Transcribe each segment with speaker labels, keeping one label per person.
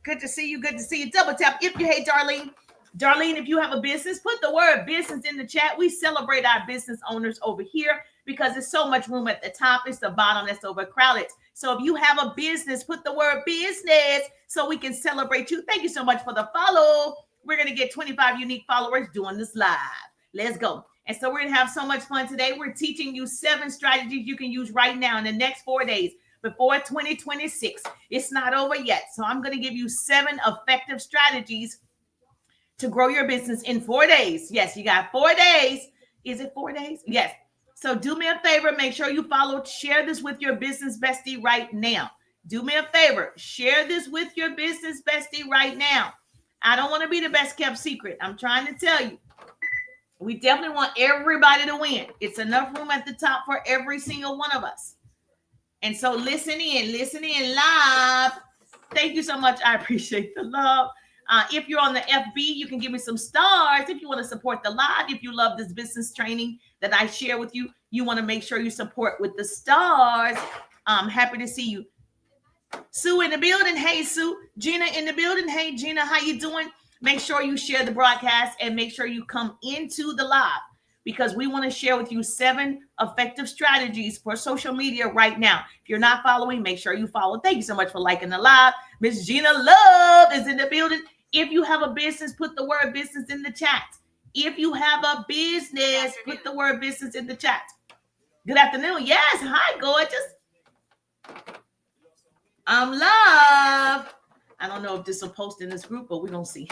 Speaker 1: Good to see you. Good to see you. Double tap if you hate Darlene. Darlene, if you have a business, put the word business in the chat. We celebrate our business owners over here because there's so much room at the top. It's the bottom that's overcrowded. So if you have a business, put the word business so we can celebrate you. Thank you so much for the follow. We're going to get 25 unique followers doing this live. Let's go. And so we're going to have so much fun today. We're teaching you 7 strategies you can use right now in the next 4 days before 2026. It's not over yet. So I'm going to give you 7 effective strategies to grow your business in 4 days. Yes, you got 4 days. Is it 4 days? Yes. So do me a favor. Make sure you follow. Share this with your business bestie right now. Do me a favor. Share this with your business bestie right now. I don't want to be the best kept secret. I'm trying to tell you. We definitely want everybody to win. It's enough room at the top for every single one of us. And so listen in live. Thank you so much. I appreciate the love. If you're on the FB, you can give me some stars. If you want to support the live, if you love this business training that I share with you, you want to make sure you support with the stars. I'm happy to see you. Sue in the building. Hey, Sue. Gina in the building. Hey, Gina, how you doing? Make sure you share the broadcast and make sure you come into the live because we want to share with you 7 effective strategies for social media right now. If you're not following, make sure you follow. Thank you so much for liking the live. Miss Gina Love is in the building. If you have a business, put the word business in the chat. If you have a business, put the word business in the chat. Good afternoon. Yes. Hi, gorgeous. I'm Love. I don't know if this will post in this group, but we're going to see.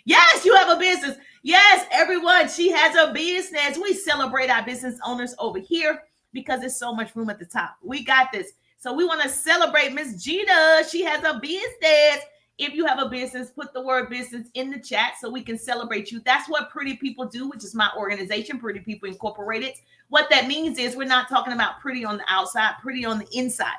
Speaker 1: Yes, you have a business. Yes, everyone, she has a business. We celebrate our business owners over here because there's so much room at the top. We got this. So we want to celebrate Miss Gina. She has a business. If you have a business, put the word business in the chat so we can celebrate you. That's what Pretty People do, which is my organization, Pretty People Incorporated. What that means is we're not talking about pretty on the outside, pretty on the inside,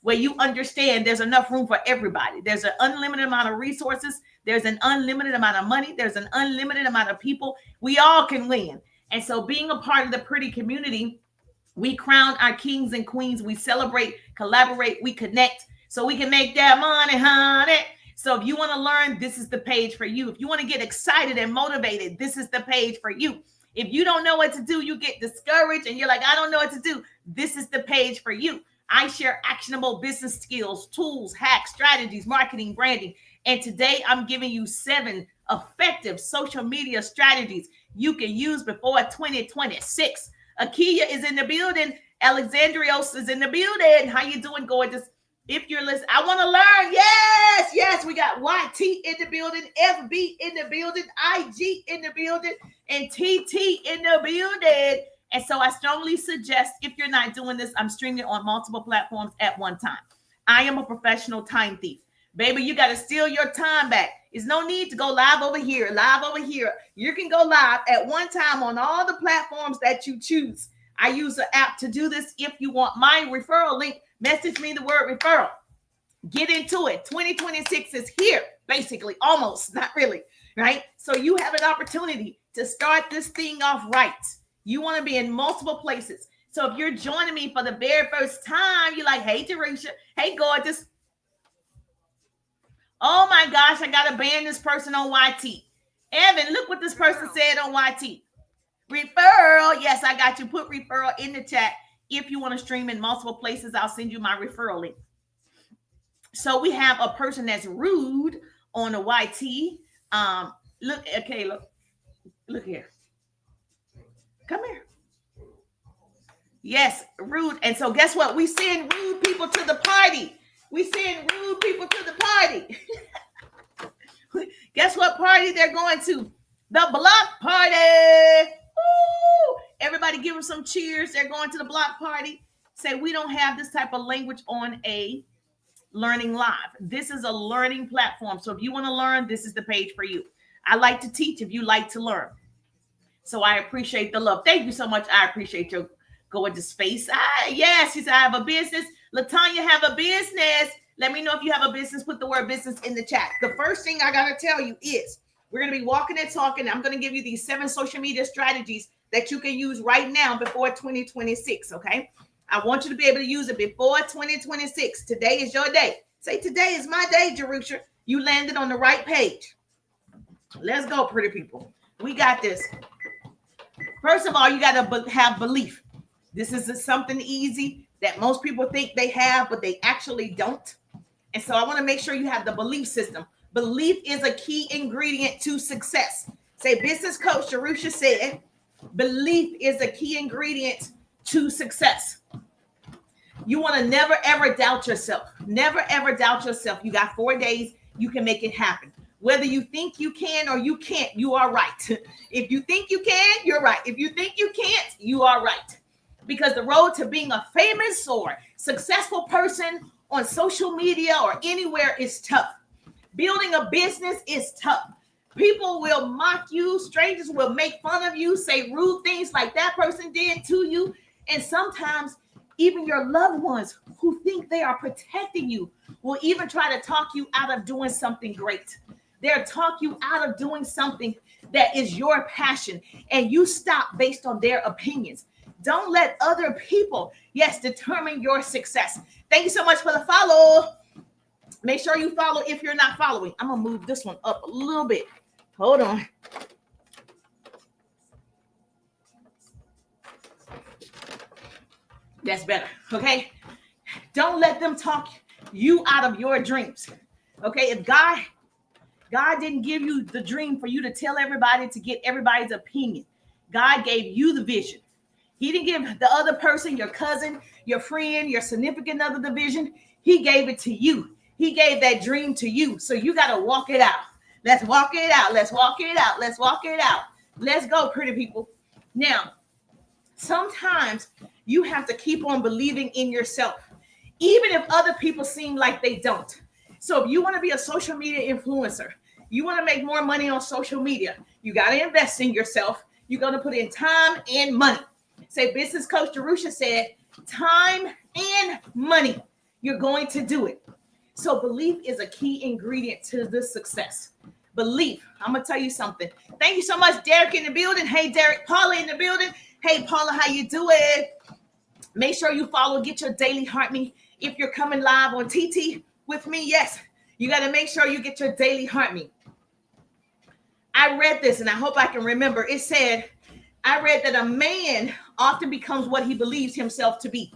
Speaker 1: where you understand there's enough room for everybody. There's an unlimited amount of resources. There's an unlimited amount of money. There's an unlimited amount of people. We all can win. And so being a part of the Pretty community, we crown our kings and queens. We celebrate, collaborate, we connect so we can make that money, honey. So if you want to learn, this is the page for you. If you want to get excited and motivated, this is the page for you. If you don't know what to do, you get discouraged and you're like, I don't know what to do. This is the page for you. I share actionable business skills, tools, hacks, strategies, marketing, branding. And today I'm giving you 7 effective social media strategies you can use before 2026. Akia is in the building. Alexandrios is in the building. How you doing, gorgeous? If you're listening, I want to learn. Yes. We got YT in the building, FB in the building, IG in the building, and TT in the building. And so I strongly suggest, if you're not doing this, I'm streaming on multiple platforms at one time. I am a professional time thief. Baby, you got to steal your time back. There's no need to go live over here, live over here. You can go live at one time on all the platforms that you choose. I use an app to do this. If you want my referral link, message me the word referral. Get into it. 2026 is here, basically, almost, not really, right? So you have an opportunity to start this thing off right. You want to be in multiple places. So if you're joining me for the very first time, you're like, hey, Teresa, hey, gorgeous. Oh my gosh, I got to ban this person on YT. Evan, look what this person said on YT. Referral. Yes, I got you. Put referral in the chat. If you want to stream in multiple places, I'll send you my referral link. So we have a person that's rude on the YT. Look here. Come here. Yes, rude. And so guess what? We send rude people to the party. We send rude people to the party. Guess what party they're going to? The block party. Woo! Everybody give them some cheers. They're going to the block party. Say, we don't have this type of language on a Learning Live. This is a learning platform. So if you want to learn, this is the page for you. I like to teach if you like to learn. So I appreciate the love. Thank you so much. I appreciate your going to space. Yes, she said, I have a business. LaTanya have a business. Let me know if you have a business. Put the word business in the chat. The first thing I got to tell you is we're going to be walking and talking. I'm going to give you these 7 social media strategies that you can use right now before 2026. Okay. I want you to be able to use it before 2026. Today is your day. Say, today is my day, Jerusha. You landed on the right page. Let's go, pretty people. We got this. First of all, you got to have belief. This is something easy that most people think they have, but they actually don't. And so I want to make sure you have the belief system. Belief is a key ingredient to success. Say, business coach Jerusha said, belief is a key ingredient to success. You want to never, ever doubt yourself. Never, ever doubt yourself. You got 4 days. You can make it happen. Whether you think you can or you can't, you are right. If you think you can, you're right. If you think you can't, you are right. Because the road to being a famous or successful person on social media or anywhere is tough. Building a business is tough. People will mock you. Strangers will make fun of you, say rude things like that person did to you. And sometimes even your loved ones who think they are protecting you will even try to talk you out of doing something great. They'll talk you out of doing something that is your passion, and you stop based on their opinions. Don't let other people, determine your success. Thank you so much for the follow. Make sure you follow if you're not following. I'm going to move this one up a little bit. Hold on. That's better. Okay. Don't let them talk you out of your dreams. Okay. If God didn't give you the dream for you to tell everybody, to get everybody's opinion. God gave you the vision. He didn't give the other person, your cousin, your friend, your significant other, the vision. He gave it to you. He gave that dream to you. So you got to walk it out. Let's walk it out. Let's walk it out. Let's walk it out. Let's go, pretty people. Now, sometimes you have to keep on believing in yourself, even if other people seem like they don't. So if you want to be a social media influencer, you want to make more money on social media, you got to invest in yourself. You're going to put in time and money. Say, business coach Jerusha said, time and money. You're going to do it. So belief is a key ingredient to this success. Belief. I'm going to tell you something. Thank you so much, Derek in the building. Hey, Derek. Paula in the building. Hey, Paula, how you doing? Make sure you follow, get your daily heart me. If you're coming live on TT with me, yes, you got to make sure you get your daily heart me. I read this and I hope I can remember. It said, I read that a man often becomes what he believes himself to be.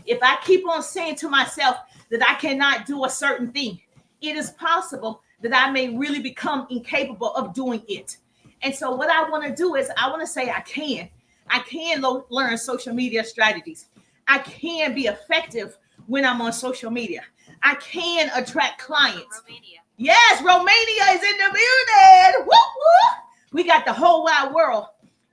Speaker 1: If I keep on saying to myself that I cannot do a certain thing, it is possible that I may really become incapable of doing it. And so what I want to do is I want to say I can. I can learn social media strategies. I can be effective when I'm on social media. I can attract clients. Romania. Yes, Romania is in the building. Woo, woo. We got the whole wide world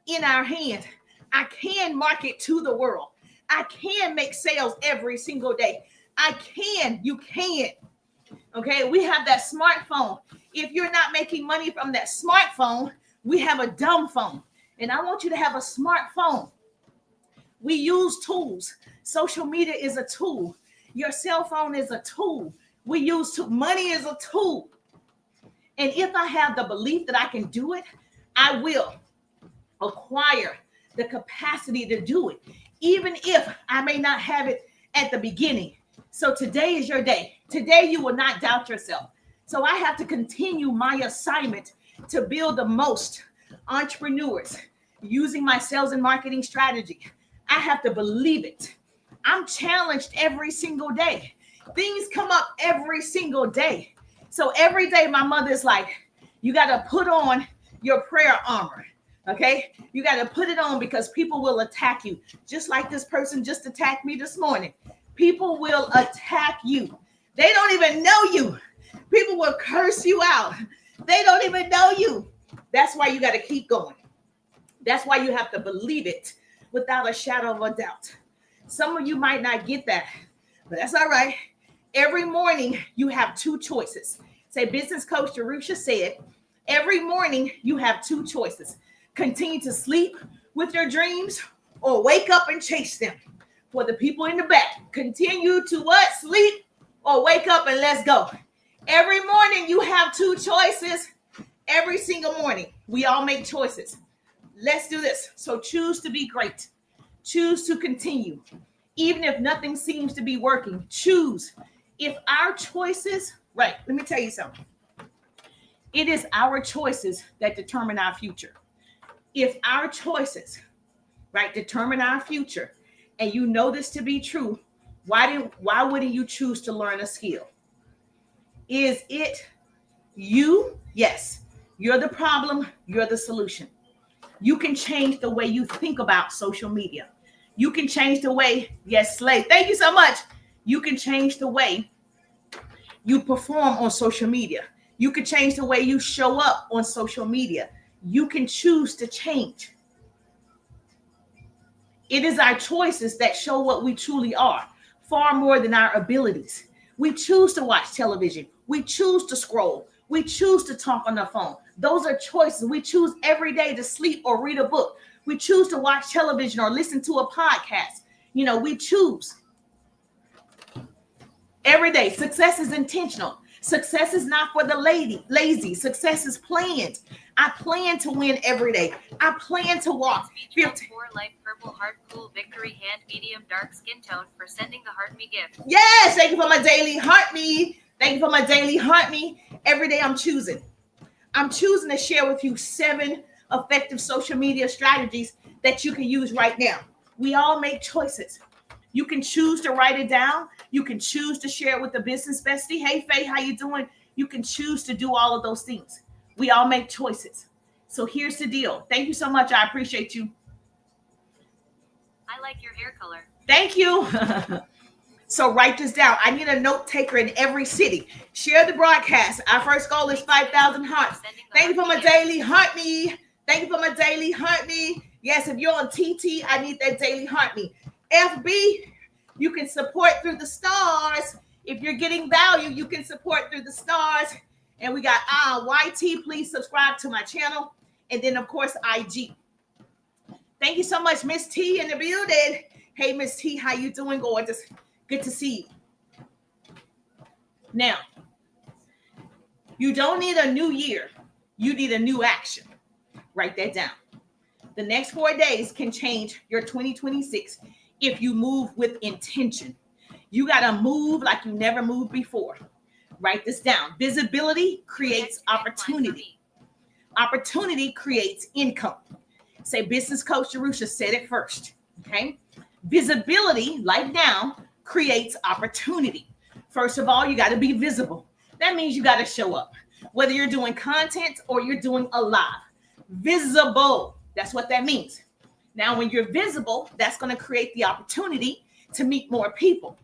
Speaker 1: in our hands. I can market to the world. I can make sales every single day. I can. You can. Okay, we have that smartphone. If you're not making money from that smartphone, we have a dumb phone. And I want you to have a smartphone. We use tools. Social media is a tool. Your cell phone is a tool. We use money is a tool. And if I have the belief that I can do it, I will acquire the capacity to do it, even if I may not have it at the beginning. So today is your day. Today you will not doubt yourself. So I have to continue my assignment to build the most entrepreneurs using my sales and marketing strategy. I have to believe it. I'm challenged every single day. Things come up every single day. So every day my mother is like, you got to put on your prayer armor. Okay, you got to put it on because people will attack you. Just like this person just attacked me this morning. People will attack you. They don't even know you. People will curse you out. They don't even know you. That's why you got to keep going. That's why you have to believe it without a shadow of a doubt. Some of you might not get that, but that's all right. Every morning you have two choices. Say, business coach Jerusha said, every morning you have two choices. Continue to sleep with your dreams or wake up and chase them. For the people in the back, continue to what? Sleep or wake up and let's go. Every morning you have two choices. Every single morning we all make choices. Let's do this. So choose to be great. Choose to continue. Even if nothing seems to be working, choose. If our choices, right, let me tell you something. It is our choices that determine our future. If our choices, right, determine our future, and you know this to be true, why wouldn't you choose to learn a skill? Is it you? Yes. You're the problem, you're the solution. You can change the way you think about social media. You can change the way, yes, Slay. Thank you so much. You can change the way you perform on social media. You can change the way you show up on social media. You can choose to change. It is our choices that show what we truly are, far more than our abilities. We choose to watch television. We choose to scroll. We choose to talk on the phone. Those are choices. We choose every day to sleep or read a book. We choose to watch television or listen to a podcast. We choose every day. Success is intentional. Success is not for the lazy. Success is planned. I plan to win every day. I plan to walk.
Speaker 2: Thanks, 4 light purple heart cool victory hand medium dark skin tone for sending the heart me gift.
Speaker 1: Yes, thank you for my daily heart me. Thank you for my daily heart me. Every day I'm choosing to share with you 7 effective social media strategies that you can use right now. We all make choices. You can choose to write it down. You can choose to share it with the business bestie. Hey, Faye, how you doing? You can choose to do all of those things. We all make choices. So here's the deal. Thank you so much. I appreciate you.
Speaker 2: I like your hair color.
Speaker 1: Thank you. So write this down. I need a note taker in every city. Share the broadcast. Our first goal is 5,000 hearts. Thank you for my daily heart me. Thank you for my daily heart me. Yes, if you're on TT, I need that daily heart me. FB, you can support through the stars. If you're getting value, you can support through the stars. And we got YT, please subscribe to my channel. And then, of course, IG. Thank you so much, Miss T in the building. Hey, Miss T, how you doing, gorgeous? Good to see you. Now, you don't need a new year. You need a new action. Write that down. The next 4 days can change your 2026 if you move with intention. You got to move like you never moved before. Write this down. Visibility creates opportunity. Opportunity creates income. Say Business Coach Jerusha said it first. Okay. Visibility, like now, creates opportunity. First of all, you got to be visible. That means you got to show up. Whether you're doing content or you're doing a live. Visible. That's what that means. Now, when you're visible, that's going to create the opportunity to meet more people.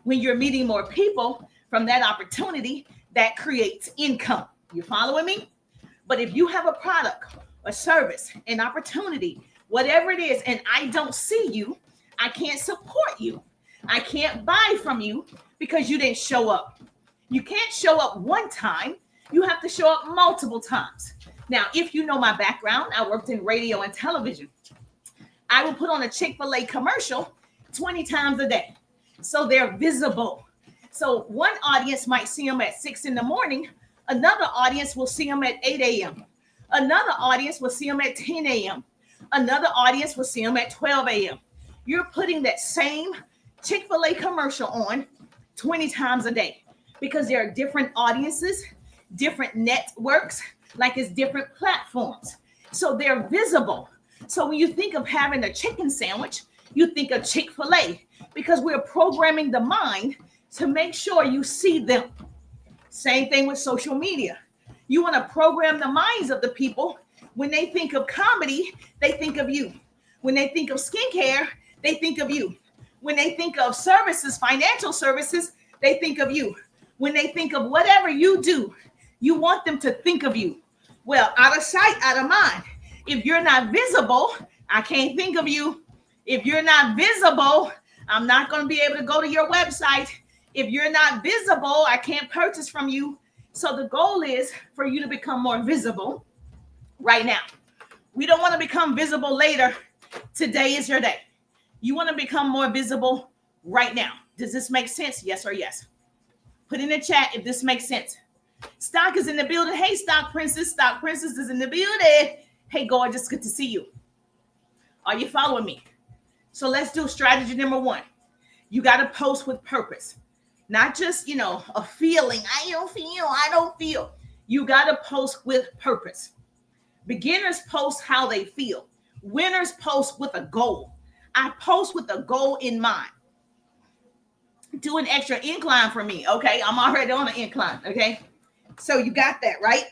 Speaker 1: When you're meeting more people from that opportunity, that creates income. You following me? But if you have a product, a service, an opportunity, whatever it is, and I don't see you, I can't support you. I can't buy from you because you didn't show up. You can't show up one time. You have to show up multiple times. Now, if you know my background, I worked in radio and television. I will put on a Chick-fil-A commercial 20 times a day. So they're visible. So one audience might see them at 6 in the morning. Another audience will see them at 8 a.m. Another audience will see them at 10 a.m. Another audience will see them at 12 a.m. You're putting that same Chick-fil-A commercial on 20 times a day because there are different audiences, different networks, like it's different platforms. So they're visible. So when you think of having a chicken sandwich, you think of Chick-fil-A because we're programming the mind to make sure you see them. Same thing with social media. You want to program the minds of the people. When they think of comedy, they think of you. When they think of skincare, they think of you. When they think of services, financial services, they think of you. When they think of whatever you do, you want them to think of you. Well, out of sight, out of mind. If you're not visible, I can't think of you. If you're not visible, I'm not going to be able to go to your website. If you're not visible, I can't purchase from you. So the goal is for you to become more visible right now. We don't want to become visible later. Today is your day. You want to become more visible right now. Does this make sense? Yes or yes? Put in the chat if this makes sense. Stock is in the building. Hey, Stock Princess. Stock Princess is in the building. Hey, gorgeous. Good to see you. Are you following me? So let's do strategy number 1. You got to post with purpose. not just, a feeling. I don't feel. You got to post with purpose. Beginners post how they feel. Winners post with a goal. I post with a goal in mind. Do an extra incline for me, okay? I'm already on an incline, okay? So you got that, right?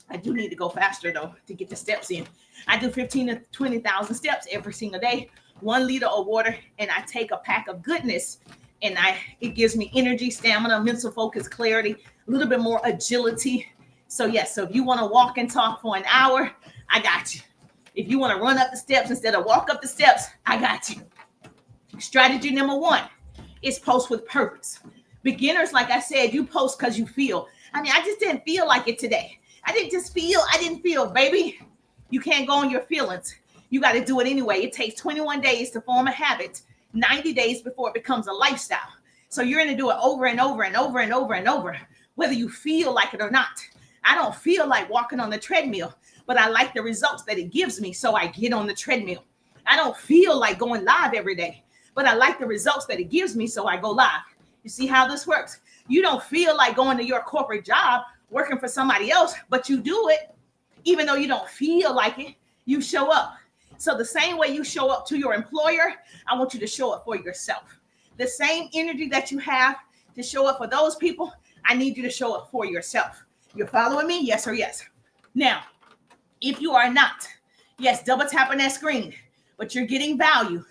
Speaker 1: I do need to go faster, though, to get the steps in. I do 15 to 20,000 steps every single day, 1 liter of water, and I take a pack of goodness, and it gives me energy, stamina, mental focus, clarity, a little bit more agility. So, yes, so if you want to walk and talk for an hour, I got you. If you want to run up the steps instead of walk up the steps, I got you. Strategy number 1 is post with purpose. Beginners, like I said, you post because you feel. I just didn't feel like it today. I didn't feel, baby. You can't go on your feelings. You got to do it anyway. It takes 21 days to form a habit, 90 days before it becomes a lifestyle. So you're going to do it over and over and over and over and over, whether you feel like it or not. I don't feel like walking on the treadmill, but I like the results that it gives me, so I get on the treadmill. I don't feel like going live every day, but I like the results that it gives me, so I go live. You see how this works? You don't feel like going to your corporate job, working for somebody else, but you do it. Even though you don't feel like it, you show up. So the same way you show up to your employer, I want you to show up for yourself. The same energy that you have to show up for those people, I need you to show up for yourself. You're following me? Yes or yes? Now, if you are not, yes, double tap on that screen, but you're getting value.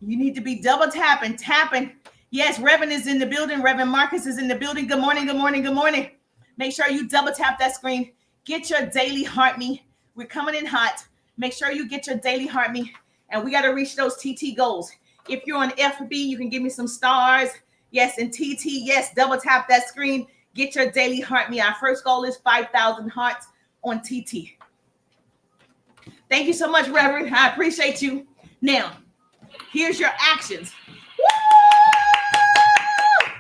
Speaker 1: You need to be double tapping. Yes, Reverend is in the building. Reverend Marcus is in the building. Good morning, good morning, good morning. Make sure you double tap that screen. Get your daily heart me. We're coming in hot. Make sure you get your daily heart me. And we got to reach those TT goals. If you're on FB, you can give me some stars. Yes, and TT, yes, double tap that screen. Get your daily heart me. Our first goal is 5,000 hearts on TT. Thank you so much, Reverend. I appreciate you. Now, here's your actions.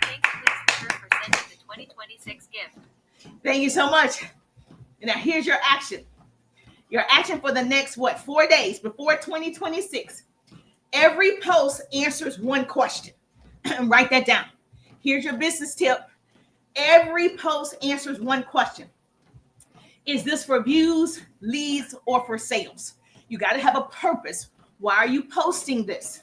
Speaker 2: Thanks, Lucifer, for sending the 2026 gift.
Speaker 1: Thank you so much. Now, here's your action. Your action for the next, 4 days before 2026. Every post answers one question. Write that down. Here's your business tip. Every post answers one question. Is this for views, leads, or for sales? You got to have a purpose. Why are you posting this?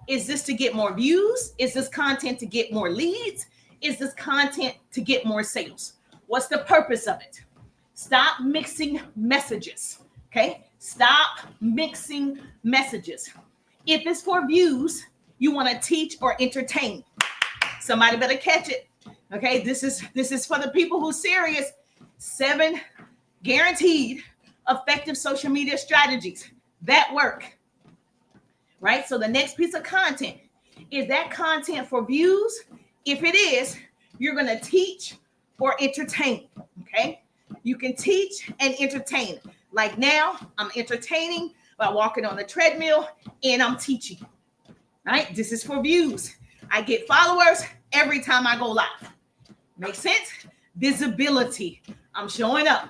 Speaker 1: Is this to get more views? Is this content to get more leads? Is this content to get more sales? What's the purpose of it? Stop mixing messages, okay? Stop mixing messages. If it's for views, you want to teach or entertain. Somebody better catch it, okay? This is for the people who are serious. 7 guaranteed effective social media strategies that work, right? So the next piece of content, is that content for views? If it is, you're going to teach or entertain, okay? You can teach and entertain. Like now, I'm entertaining by walking on the treadmill and I'm teaching, right? This is for views. I get followers every time I go live. Make sense? Visibility. I'm showing up.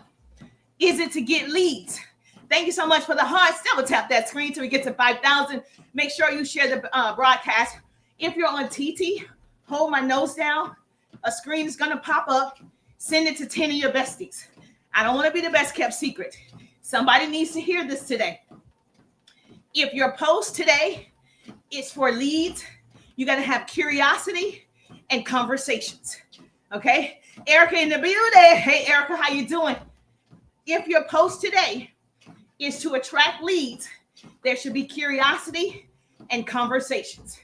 Speaker 1: Is it to get leads? Thank you so much for the hearts. Double tap that screen till we get to 5,000. Make sure you share the broadcast. If you're on TT, hold my nose down. A screen is going to pop up. Send it to 10 of your besties. I don't want to be the best kept secret. Somebody needs to hear this today. If your post today is for leads, you got to have curiosity and conversations. Okay? Erica in the building. Hey, Erica, how you doing? If your post today is to attract leads, there should be curiosity and conversations.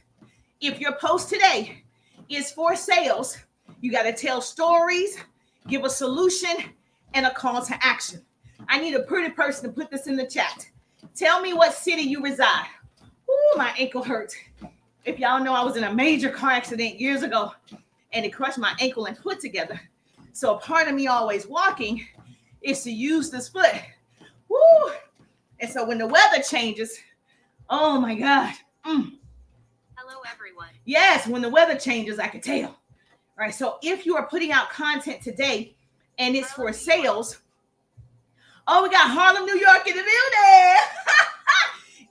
Speaker 1: If your post today is for sales, you got to tell stories, give a solution, and a call to action. I need a pretty person to put this in the chat. Tell me what city you reside. Ooh, my ankle hurts. If y'all know, I was in a major car accident years ago, and it crushed my ankle and foot together. So a part of me always walking is to use this foot. Woo! And so when the weather changes, oh my God.
Speaker 2: Hello, everyone.
Speaker 1: Yes, when the weather changes, I can tell. All right, so if you are putting out content today and it's for sales, oh, we got Harlem, New York in the building.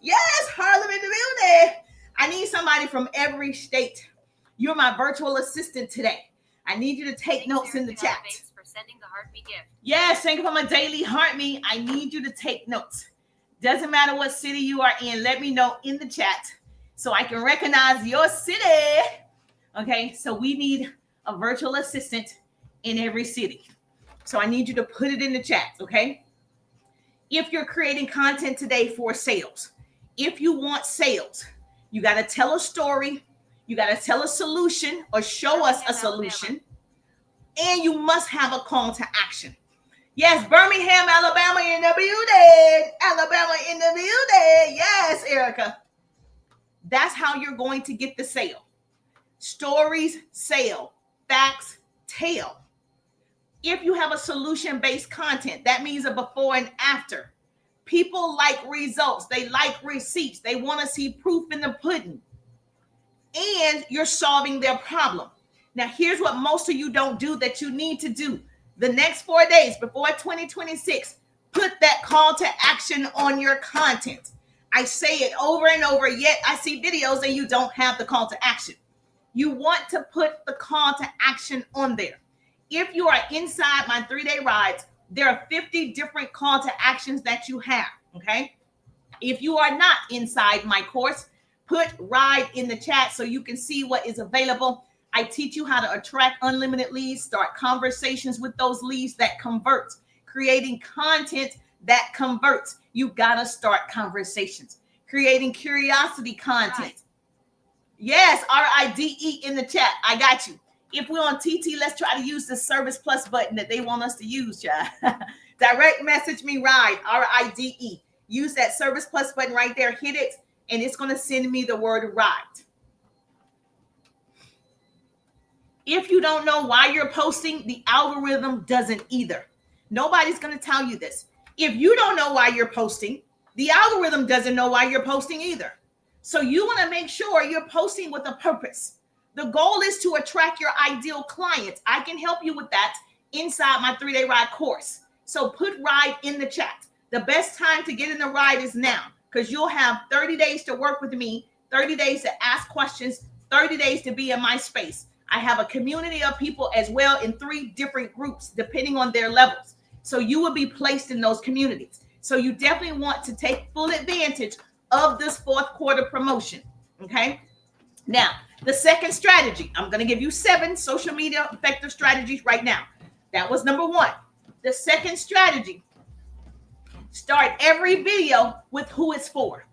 Speaker 1: Yes, Harlem in the building. I need somebody from every state. You're my virtual assistant today. I need you to take notes in the chat.
Speaker 2: Thanks for sending the Heart Me gift.
Speaker 1: Yes, thank you for my daily Heart Me. I need you to take notes. Doesn't matter what city you are in. Let me know in the chat so I can recognize your city. Okay, so we need a virtual assistant in every city. So I need you to put it in the chat, okay? If you're creating content today for sales, if you want sales, you got to tell a story, you got to tell a solution or show us a solution, and you must have a call to action. Yes, Birmingham, Alabama in the building. Alabama in the building. Yes, Erica. That's how you're going to get the sale. Stories, sale. Facts, tell. If you have a solution-based content, that means a before and after. People like results. They like receipts. They want to see proof in the pudding. And you're solving their problem. Now, here's what most of you don't do that you need to do. The next 4 days before 2026, put that call to action on your content. I say it over and over, yet I see videos and you don't have the call to action. You want to put the call to action on there. If you are inside my 3-day rides, there are 50 different call to actions that you have, okay? If you are not inside my course, put ride in the chat so you can see what is available. I teach you how to attract unlimited leads, start conversations with those leads that convert, creating content that converts. You gotta start conversations, creating curiosity content. Yes, RIDE in the chat. I got you. If we're on TT, let's try to use the Service Plus button that they want us to use, child. Direct message me ride, RIDE. Use that Service Plus button right there. Hit it, and it's going to send me the word ride. If you don't know why you're posting, the algorithm doesn't either. Nobody's going to tell you this. If you don't know why you're posting, the algorithm doesn't know why you're posting either. So you want to make sure you're posting with a purpose. The goal is to attract your ideal client. I can help you with that inside my 3-day ride course. So put ride in the chat. The best time to get in the ride is now, because you'll have 30 days to work with me, 30 days to ask questions, 30 days to be in my space. I have a community of people as well in 3 different groups, depending on their levels. So you will be placed in those communities. So you definitely want to take full advantage of this 4th quarter promotion. Okay. Now, the second strategy, I'm going to give you 7 social media effective strategies right now. That was number 1. The second strategy, start every video with who it's for.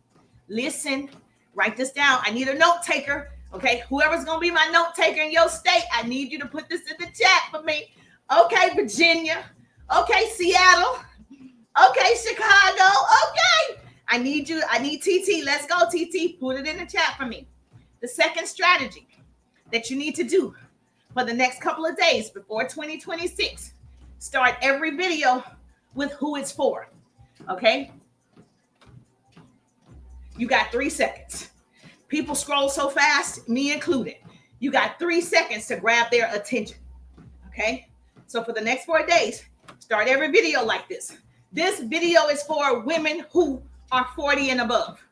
Speaker 1: Listen, write this down. I need a note taker. Okay, whoever's going to be my note taker in your state, I need you to put this in the chat for me. Okay, Virginia. Okay, Seattle. Okay, Chicago. Okay. I need TT. Let's go, TT. Put it in the chat for me. The second strategy that you need to do for the next couple of days before 2026, start every video with who it's for. Okay? You got 3 seconds. People scroll so fast, me included. You got 3 seconds to grab their attention. Okay? So for the next 4 days, start every video like this. This video is for women who are 40 and above.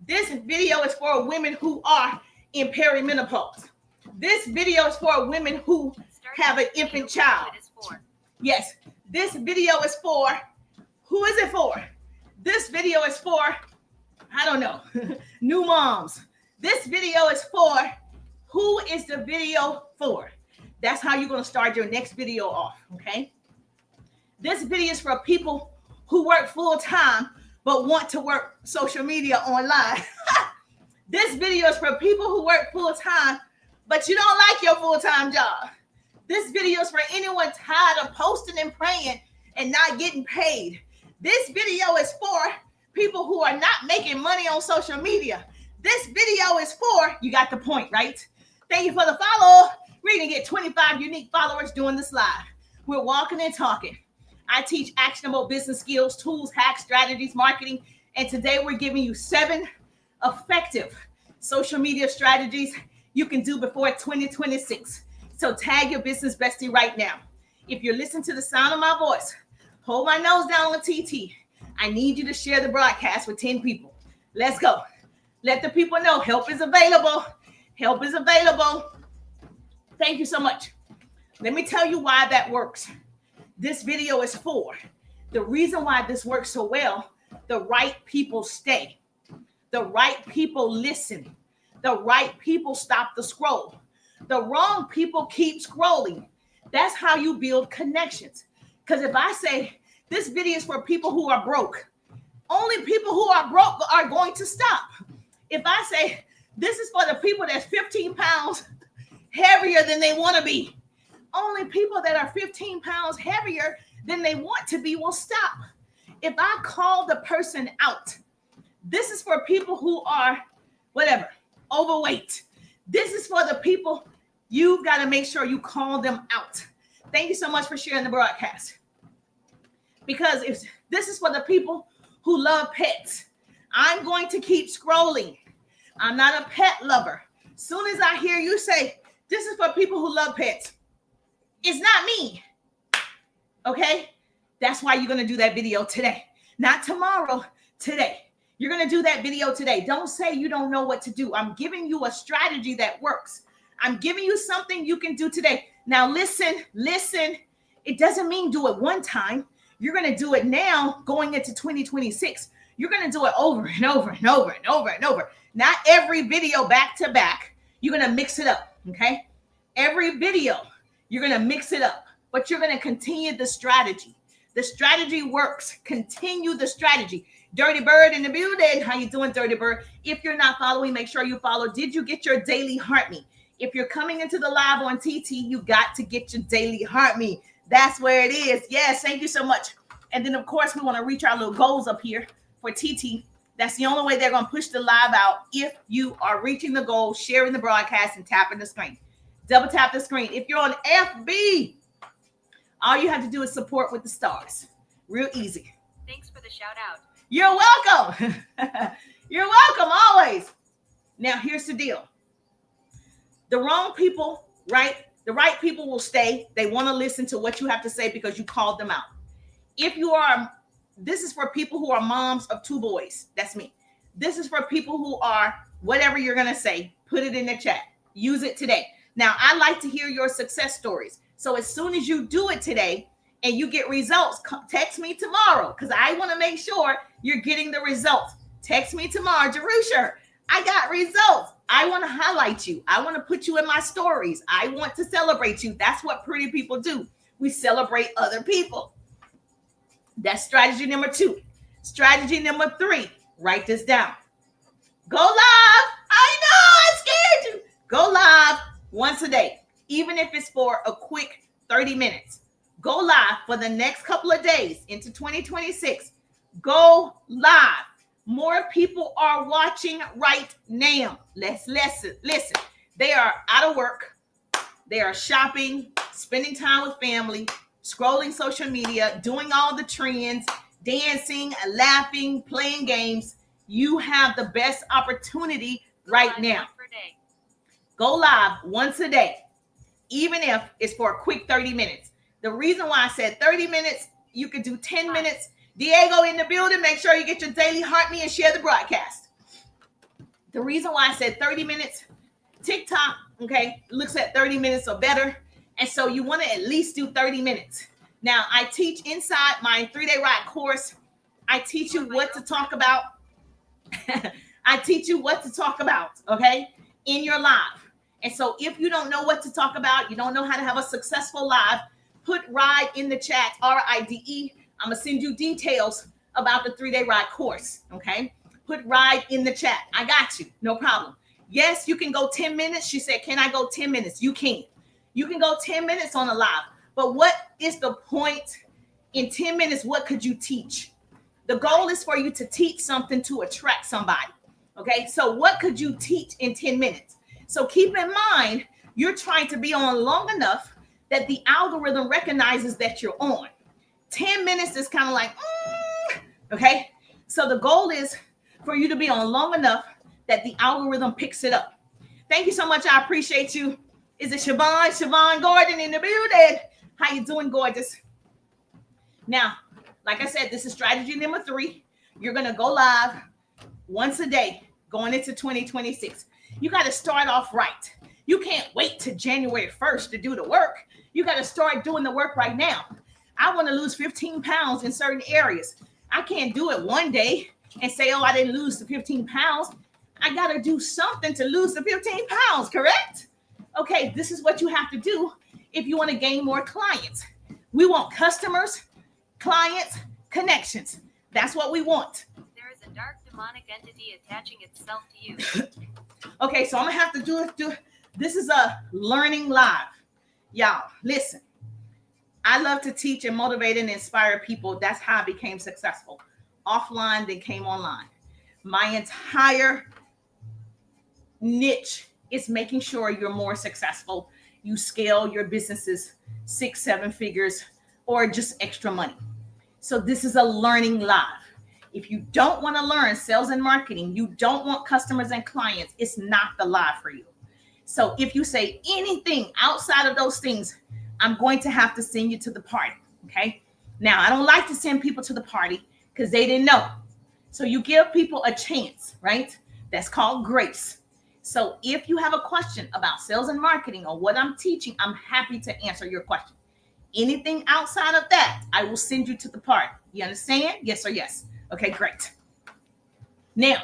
Speaker 1: This video is for women who are in perimenopause. This video is for women who have an infant child. Yes, this video is for, who is it for? This video is for, I don't know, new moms. This video is for, who is the video for? That's how you're going to start your next video off, okay? This video is for people who work full-time but want to work social media online. This video is for people who work full-time, but you don't like your full-time job. This video is for anyone tired of posting and praying and not getting paid. This video is for people who are not making money on social media. This video is for, you got the point, right? Thank you for the follow. We're going to get 25 unique followers doing this live. We're walking and talking. I teach actionable business skills, tools, hacks, strategies, marketing. And today we're giving you 7 effective social media strategies you can do before 2026. So tag your business bestie right now. If you're listening to the sound of my voice, hold my nose down on TT. I need you to share the broadcast with 10 people. Let's go. Let the people know help is available. Help is available. Thank you so much. Let me tell you why that works. This video is for the reason why this works so well. The right people stay. The right people listen. The right people stop the scroll. The wrong people keep scrolling. That's how you build connections. Because if I say this video is for people who are broke, only people who are broke are going to stop. If I say this is for the people that's 15 pounds heavier than they want to be, only people that are 15 pounds heavier than they want to be will stop. If I call the person out, this is for people who are whatever, overweight. This is for the people, you've got to make sure you call them out. Thank you so much for sharing the broadcast. Because if this is for the people who love pets, I'm going to keep scrolling. I'm not a pet lover. Soon as I hear you say, this is for people who love pets, it's not me. Okay? That's why you're going to do that video today. Not tomorrow, today. You're going to do that video today. Don't say you don't know what to do. I'm giving you a strategy that works. I'm giving you something you can do today. Now listen. It doesn't mean do it one time. You're going to do it now going into 2026. You're going to do it over and over and over and over and over. Not every video back to back. You're going to mix it up, okay? Every video, you're going to mix it up, but you're going to continue the strategy. The strategy works. Continue the strategy. Dirty Bird in the building. How you doing, Dirty Bird? If you're not following, make sure you follow. Did you get your daily Heart-Me? If you're coming into the live on TT, you got to get your daily Heart-Me. That's where it is. Yes, thank you so much. And then, of course, we want to reach our little goals up here for TT. That's the only way they're going to push the live out. If you are reaching the goal, sharing the broadcast, and tapping the screen. Double tap the screen. If you're on FB, all you have to do is support with the stars. Real easy.
Speaker 2: Thanks for the shout out.
Speaker 1: You're welcome. You're welcome always. Now, here's the deal. The wrong people, right? The right people will stay. They want to listen to what you have to say because you called them out. If you are, this is for people who are moms of 2 boys. That's me. This is for people who are whatever you're going to say. Put it in the chat. Use it today. Now, I like to hear your success stories. So as soon as you do it today and you get results, text me tomorrow because I want to make sure you're getting the results. Text me tomorrow, Jerusha. I got results. I want to highlight you. I want to put you in my stories. I want to celebrate you. That's what pretty people do. We celebrate other people. That's strategy number 2. Strategy number 3. Write this down. Go live. I know I scared you. Go live once a day, even if it's for a quick 30 minutes. Go live for the next couple of days into 2026. Go live. More people are watching right now. Let's listen. They are out of work. They are shopping, spending time with family, scrolling social media, doing all the trends, dancing, laughing, playing games. You have the best opportunity right now. Go live once a day, even if it's for a quick 30 minutes. The reason why I said 30 minutes, you could do 10 minutes. Diego in the building, make sure you get your daily Heart-Me and share the broadcast. The reason why I said 30 minutes, TikTok, okay, looks at 30 minutes or better. And so you want to at least do 30 minutes. Now, I teach inside my 3-day ride course. I teach you what to talk about. I teach you what to talk about, okay, in your live. And so if you don't know what to talk about, you don't know how to have a successful live, put RIDE in the chat, RIDE. I'm going to send you details about the 3-day ride course, okay? Put RIDE in the chat. I got you. No problem. Yes, you can go 10 minutes. She said, can I go 10 minutes? You can. You can go 10 minutes on a live. But what is the point in 10 minutes? What could you teach? The goal is for you to teach something to attract somebody, okay? So what could you teach in 10 minutes? So keep in mind, you're trying to be on long enough that the algorithm recognizes that you're on. 10 minutes is kind of like, okay? So the goal is for you to be on long enough that the algorithm picks it up. Thank you so much. I appreciate you. Is it Siobhan? Siobhan Gordon in the building. How you doing, gorgeous? Now, like I said, this is strategy number 3. You're going to go live once a day going into 2026. You got to start off right. You can't wait to January 1st to do the work. You got to start doing the work right now. I want to lose 15 pounds in certain areas. I can't do it one day and say, oh, I didn't lose the 15 pounds. I got to do something to lose the 15 pounds, correct? Okay, this is what you have to do if you want to gain more clients. We want customers, clients, connections. That's what we want.
Speaker 2: There is a dark demonic entity attaching itself to you.
Speaker 1: Okay, so I'm going to have to do this is a learning live. Y'all, listen. I love to teach and motivate and inspire people. That's how I became successful. Offline, then came online. My entire niche is making sure you're more successful. You scale your businesses 6, 7 figures, or just extra money. So this is a learning live. If you don't want to learn sales and marketing, you don't want customers and clients, it's not the live for you. So if you say anything outside of those things, I'm going to have to send you to the party, okay? Now, I don't like to send people to the party because they didn't know. So you give people a chance, right? That's called grace. So if you have a question about sales and marketing or what I'm teaching, I'm happy to answer your question. Anything outside of that, I will send you to the party. You understand? Yes or yes? Okay, great. Now,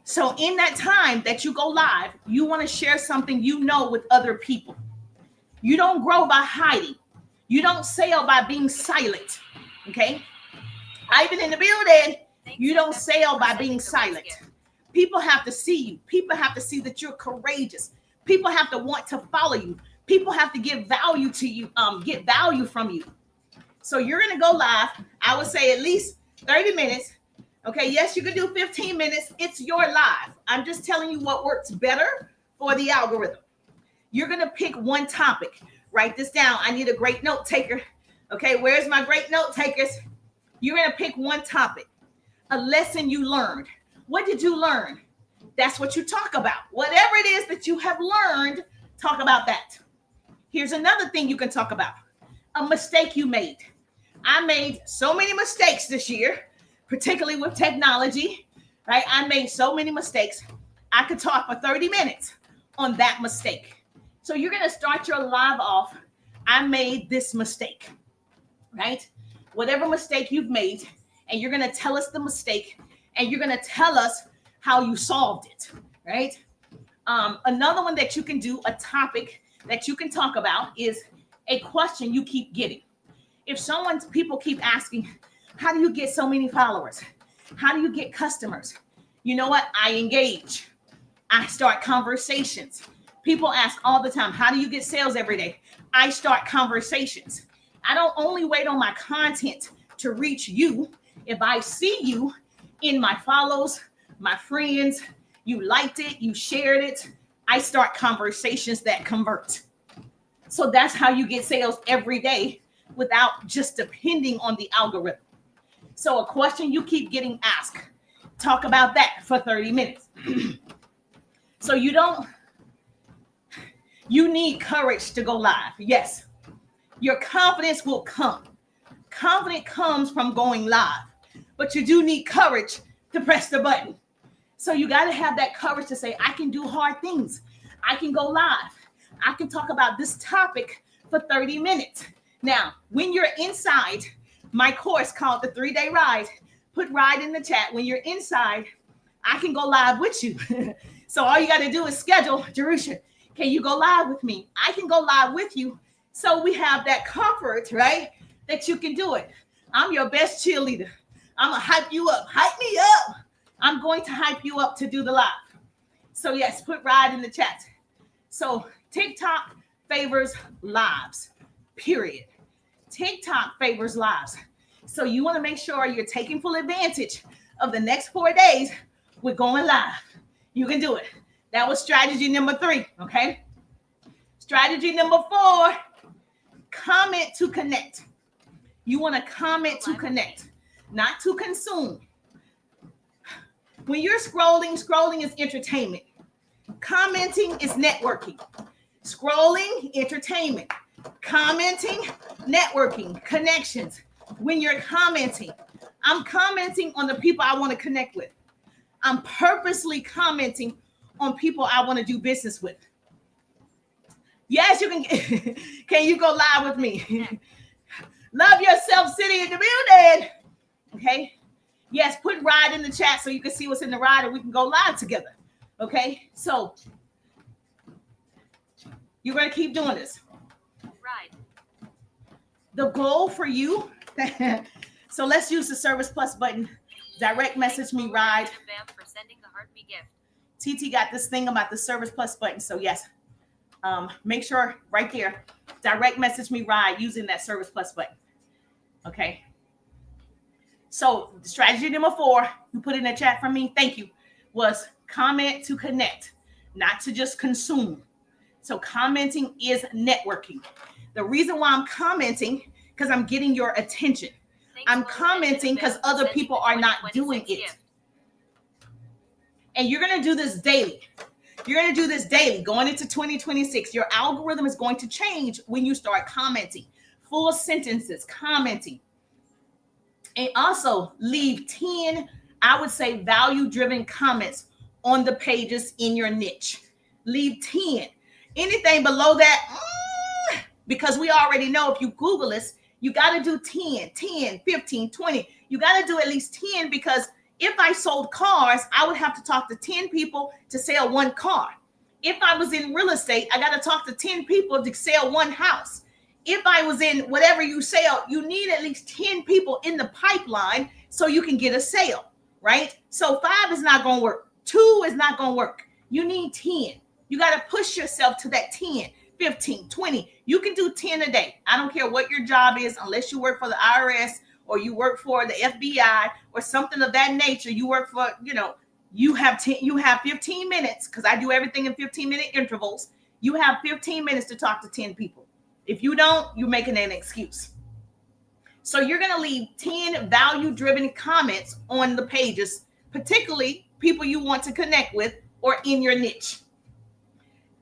Speaker 1: so in that time that you go live, you want to share something you know with other people. You don't grow by hiding. You don't sell by being silent. Okay? Ivan in the building, you don't sell by being silent. People have to see you. People have to see that you're courageous. People have to want to follow you. People have to give value to you, get value from you. So you're going to go live. I would say at least 30 minutes. Okay, yes, you can do 15 minutes. It's your live. I'm just telling you what works better for the algorithm. You're going to pick one topic. Write this down. I need a great note taker. Okay, where's my great note takers? You're going to pick one topic, a lesson you learned. What did you learn? That's what you talk about. Whatever it is that you have learned, talk about that. Here's another thing you can talk about, a mistake you made. I made so many mistakes this year, particularly with technology, right? I made so many mistakes. I could talk for 30 minutes on that mistake. So you're going to start your live off. I made this mistake, right? Whatever mistake you've made, and you're going to tell us the mistake, and you're going to tell us how you solved it, right? Another one that you can do, a topic that you can talk about, is a question you keep getting. If people keep asking, how do you get so many followers? How do you get customers? You know what? I engage. I start conversations. People ask all the time, how do you get sales every day? I start conversations. I don't only wait on my content to reach you. If I see you in my follows, my friends, you liked it, you shared it, I start conversations that convert. So that's how you get sales every day without just depending on the algorithm. So a question you keep getting asked, talk about that for 30 minutes. So you need courage to go live. Yes, your confidence will come. Confidence comes from going live, but you do need courage to press the button. So you got to have that courage to say, I can do hard things. I can go live. I can talk about this topic for 30 minutes. Now, when you're inside my course called the 3-Day Ride, put ride in the chat. When you're inside, I can go live with you. So all you got to do is schedule, Jerusha, can you go live with me? I can go live with you. So we have that comfort, right? That you can do it. I'm your best cheerleader. I'm going to hype you up. Hype me up. I'm going to hype you up to do the live. So yes, put ride in the chat. So TikTok favors lives, period. TikTok favors lives. So you want to make sure you're taking full advantage of the next 4 days with going live. You can do it. That was strategy number 3, okay? Strategy number 4, comment to connect. You want to comment to connect, not to consume. When you're scrolling is entertainment. Commenting is networking. Scrolling, entertainment. Commenting, networking, connections. When you're commenting, I'm commenting on the people I want to connect with. I'm purposely commenting on people I want to do business with. Yes, you can. Can you go live with me? Love yourself, City in the building. Okay. Yes, put ride in the chat so you can see what's in the ride and we can go live together. Okay. So you're going to keep doing this.
Speaker 2: Ride.
Speaker 1: The goal for you. So let's use the Service Plus button. Direct message me ride.
Speaker 2: Bam for sending the Heart Me gift.
Speaker 1: TT got this thing about the Service Plus button. So yes, make sure right there, direct message me ride using that Service Plus button. Okay. So strategy number 4, you put in the chat for me, thank you, was comment to connect, not to just consume. So commenting is networking. The reason why I'm commenting, because I'm getting your attention. I'm commenting because other people are not doing it. And you're going to do this daily. You're going to do this daily going into 2026. Your algorithm is going to change when you start commenting. Full sentences, commenting. And also leave 10, I would say, value-driven comments on the pages in your niche. Leave 10. Anything below that, because we already know if you Google this, you got to do 10, 15, 20. You got to do at least 10 because if I sold cars, I would have to talk to 10 people to sell one car. If I was in real estate, I got to talk to 10 people to sell one house. If I was in whatever you sell, you need at least 10 people in the pipeline so you can get a sale, right? So 5 is not going to work. 2 is not going to work. You need 10. You got to push yourself to that 10, 15, 20. You can do 10 a day. I don't care what your job is, unless you work for the IRS or you work for the FBI or something of that nature. You work for, you have 15 minutes because I do everything in 15-minute intervals. You have 15 minutes to talk to 10 people. If you don't, you're making an excuse. So you're going to leave 10 value-driven comments on the pages, particularly people you want to connect with or in your niche.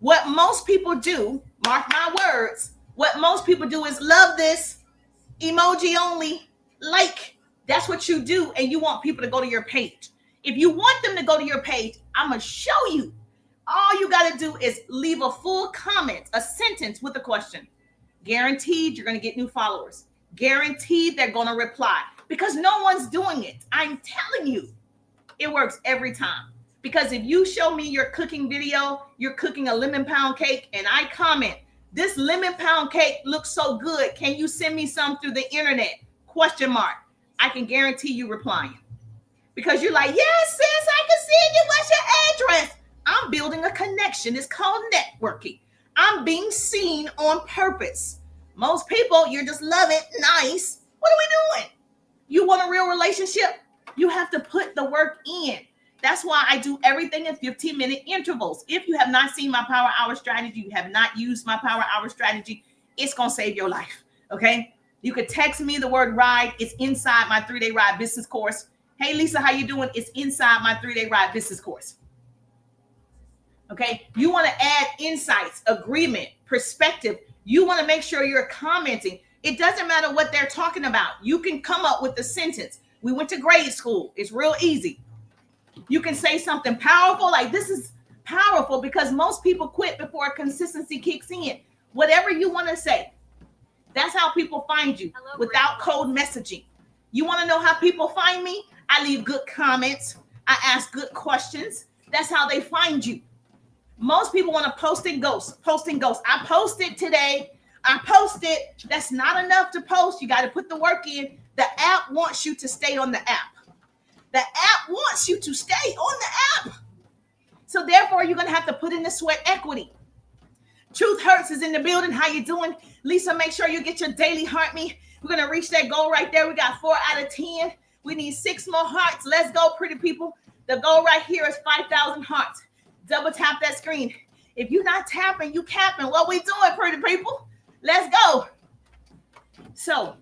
Speaker 1: What most people do, mark my words, what most people do is love this, emoji only, like. That's what you do, and you want people to go to your page. If you want them to go to your page, I'm going to show you. All you got to do is leave a full comment, a sentence with a question. Guaranteed you're going to get new followers. Guaranteed they're going to reply because no one's doing it. I'm telling you, it works every time. Because if you show me your cooking video, you're cooking a lemon pound cake, and I comment, this lemon pound cake looks so good. Can you send me some through the internet? ? I can guarantee you replying. Because you're like, yes, sis, I can send you. What's your address? I'm building a connection. It's called networking. I'm being seen on purpose. Most people, you just love it. Nice. What are we doing? You want a real relationship? You have to put the work in. That's why I do everything in 15-minute intervals. If you have not seen my Power Hour strategy, you have not used my Power Hour strategy, it's going to save your life. Okay? You could text me the word ride. It's inside my 3-day ride business course. Hey, Lisa, how you doing? It's inside my 3-day ride business course. Okay, you want to add insights, agreement, perspective. You want to make sure you're commenting. It doesn't matter what they're talking about. You can come up with a sentence. We went to grade school. It's real easy. You can say something powerful, like this is powerful, because most people quit before consistency kicks in. Whatever you want to say, that's how people find you. Hello, without code messaging. You want to know how people find me? I leave good comments. I ask good questions. That's how they find you. Most people want to post and ghost. I posted today. I posted. That's not enough to post. You got to put the work in. The app wants you to stay on the app. The app wants you to stay on the app. So therefore, you're going to have to put in the sweat equity. Truth Hurts is in the building. How you doing? Lisa, make sure you get your daily heart me. We're going to reach that goal right there. We got 4 out of 10. We need 6 more hearts. Let's go, pretty people. The goal right here is 5,000 hearts. Double tap that screen. If you're not tapping, you capping. What we doing, pretty people? Let's go. So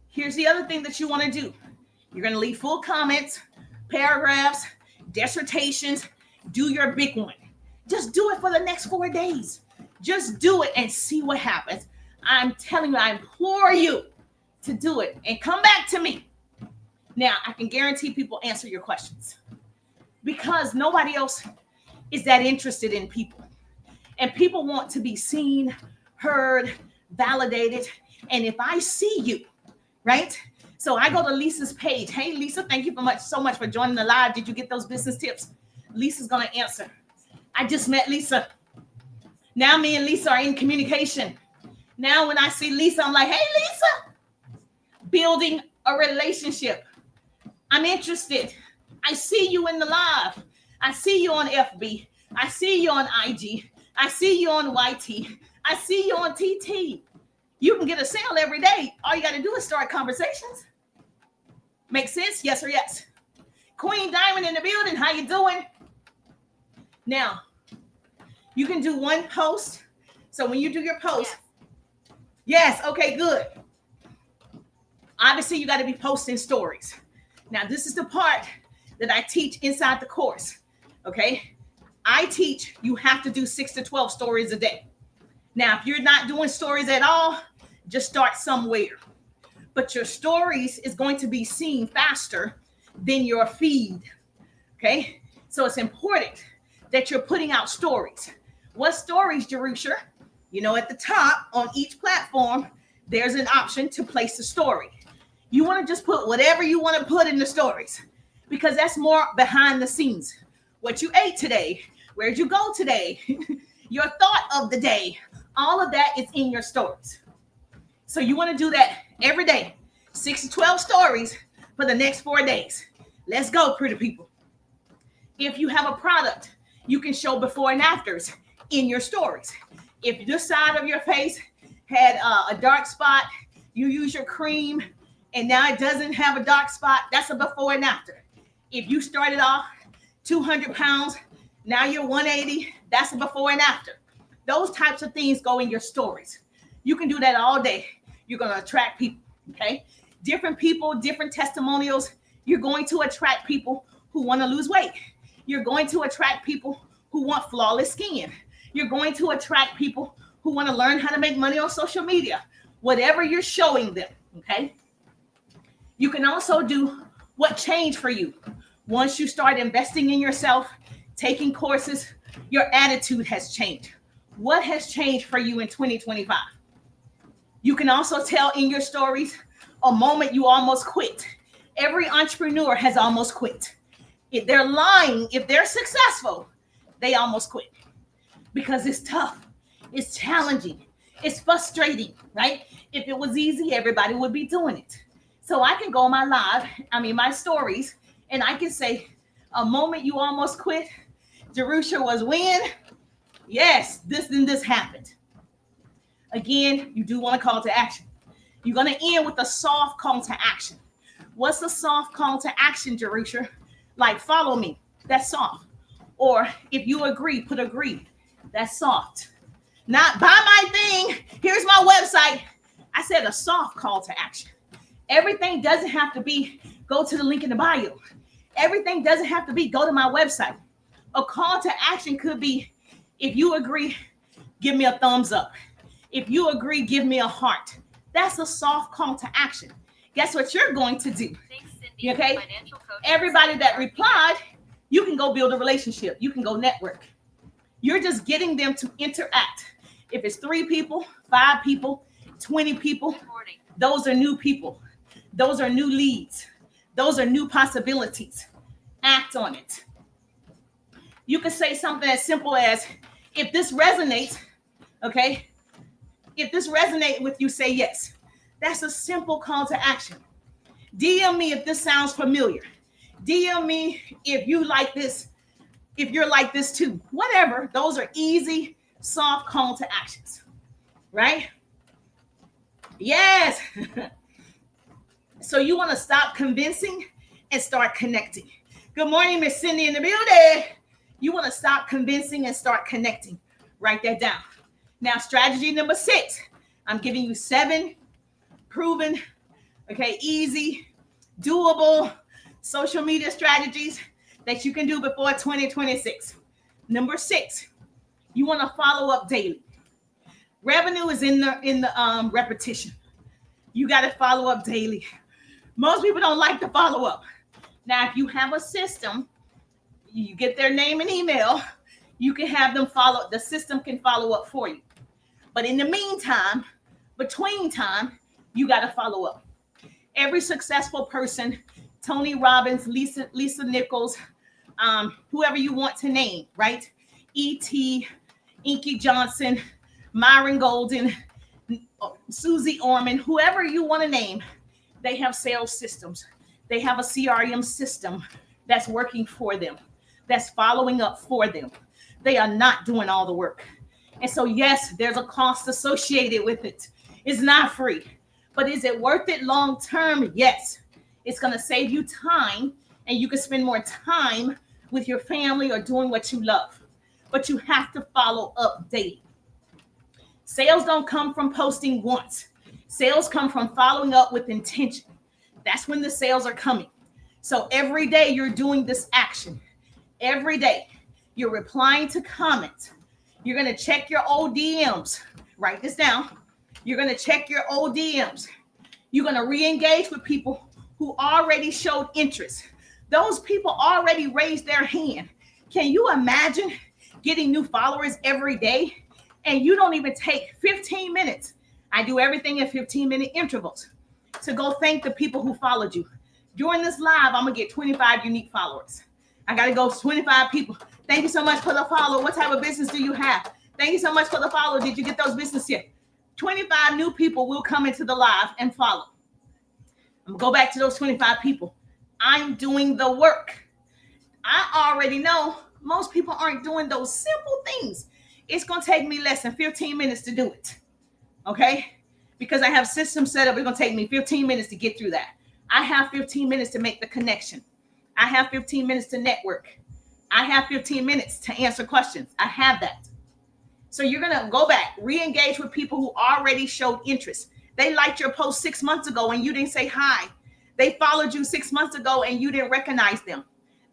Speaker 1: here's the other thing that you want to do. You're going to leave full comments, paragraphs, dissertations. Do your big one. Just do it for the next 4 days. Just do it and see what happens. I'm telling you, I implore you to do it and come back to me. Now, I can guarantee people answer your questions because nobody else is that interested in people. And people want to be seen, heard, validated. And if I see you, right? So I go to Lisa's page. Hey, Lisa, thank you so much for joining the live. Did you get those business tips? Lisa's going to answer. I just met Lisa. Now me and Lisa are in communication. Now when I see Lisa, I'm like, hey, Lisa, building a relationship. I'm interested. I see you in the live. I see you on FB. I see you on IG. I see you on YT. I see you on TT. You can get a sale every day. All you got to do is start conversations. Make sense? Yes or yes? Queen Diamond in the building. How you doing? Now, you can do one post. So when you do your post, yes, okay, good. Obviously, you got to be posting stories. Now, this is the part that I teach inside the course, okay? I teach you have to do 6 to 12 stories a day. Now, if you're not doing stories at all, just start somewhere. But your stories is going to be seen faster than your feed, okay? So it's important that you're putting out stories. What stories, Jerusha? You know, at the top on each platform, there's an option to place a story. You want to just put whatever you want to put in the stories because that's more behind the scenes. What you ate today, where'd you go today, your thought of the day, all of that is in your stories. So you want to do that every day, 6 to 12 stories for the next 4 days. Let's go, pretty people. If you have a product, you can show before and afters in your stories. If this side of your face had a dark spot, you use your cream and now it doesn't have a dark spot, that's a before and after. If you started off 200 pounds, now you're 180, that's a before and after. Those types of things go in your stories. You can do that all day. You're going to attract people, okay? Different people, different testimonials. You're going to attract people who want to lose weight. You're going to attract people who want flawless skin. You're going to attract people who want to learn how to make money on social media. Whatever you're showing them, okay? You can also do what changed for you. Once you start investing in yourself, taking courses, your attitude has changed. What has changed for you in 2025? You can also tell in your stories a moment you almost quit. Every entrepreneur has almost quit. If they're lying, if they're successful, they almost quit because it's tough. It's challenging. It's frustrating, right? If it was easy, everybody would be doing it. So I can go on my stories, and I can say a moment you almost quit. Jerusha was when? Yes, this and this happened. Again, you do want a call to action. You're going to end with a soft call to action. What's a soft call to action, Jerusha? Like, follow me. That's soft. Or if you agree, put agree. That's soft. Not buy my thing. Here's my website. I said a soft call to action. Everything doesn't have to be go to the link in the bio. Everything doesn't have to be go to my website. A call to action could be, if you agree, give me a thumbs up. If you agree, give me a heart. That's a soft call to action. Guess what you're going to do?
Speaker 2: Thanks, Cindy.
Speaker 1: Okay? Everybody that replied, you can go build a relationship. You can go network. You're just getting them to interact. If it's 3 people, 5 people, 20 people, those are new people. Those are new leads. Those are new possibilities. Act on it. You can say something as simple as, if this resonates, okay? If this resonates with you, say yes. That's a simple call to action. DM me if this sounds familiar. DM me if you like this, if you're like this too. Whatever. Those are easy, soft call to actions, right? Yes. So you want to stop convincing and start connecting. Good morning, Miss Cindy in the building. You want to stop convincing and start connecting. Write that down. Now, strategy number 6. I'm giving you 7 proven, okay, easy, doable social media strategies that you can do before 2026. Number 6, you want to follow up daily. Revenue is in the repetition. You got to follow up daily. Most people don't like to follow up. Now, if you have a system, you get their name and email, you can have them follow, the system can follow up for you. But in the meantime, between time, you got to follow up. Every successful person, Tony Robbins, Lisa Nichols, whoever you want to name, right? E.T., Inky Johnson, Myron Golden, Susie Orman, whoever you want to name, they have sales systems. They have a CRM system that's working for them, that's following up for them. They are not doing all the work. And so, yes, there's a cost associated with it. It's not free. But is it worth it long term? Yes. It's going to save you time, and you can spend more time with your family or doing what you love. But you have to follow up daily. Sales don't come from posting once. Sales come from following up with intention. That's when the sales are coming. So every day you're doing this action. Every day you're replying to comments. You're going to check your old DMs. Write this down. You're going to check your old DMs. You're going to re-engage with people who already showed interest. Those people already raised their hand. Can you imagine getting new followers every day? And you don't even take 15 minutes. I do everything in 15-minute intervals to go thank the people who followed you. During this live, I'm going to get 25 unique followers. I got to go 25 people. Thank you so much for the follow. What type of business do you have? Thank you so much for the follow. Did you get those business yet? 25 new people will come into the live and follow. I'm going to go back to those 25 people. I'm doing the work. I already know most people aren't doing those simple things. It's going to take me less than 15 minutes to do it. Okay? Because I have systems set up, it's going to take me 15 minutes to get through that. I have 15 minutes to make the connection. I have 15 minutes to network. I have 15 minutes to answer questions. I have that. So you're going to go back, re-engage with people who already showed interest. They liked your post 6 months ago and you didn't say hi. They followed you 6 months ago and you didn't recognize them.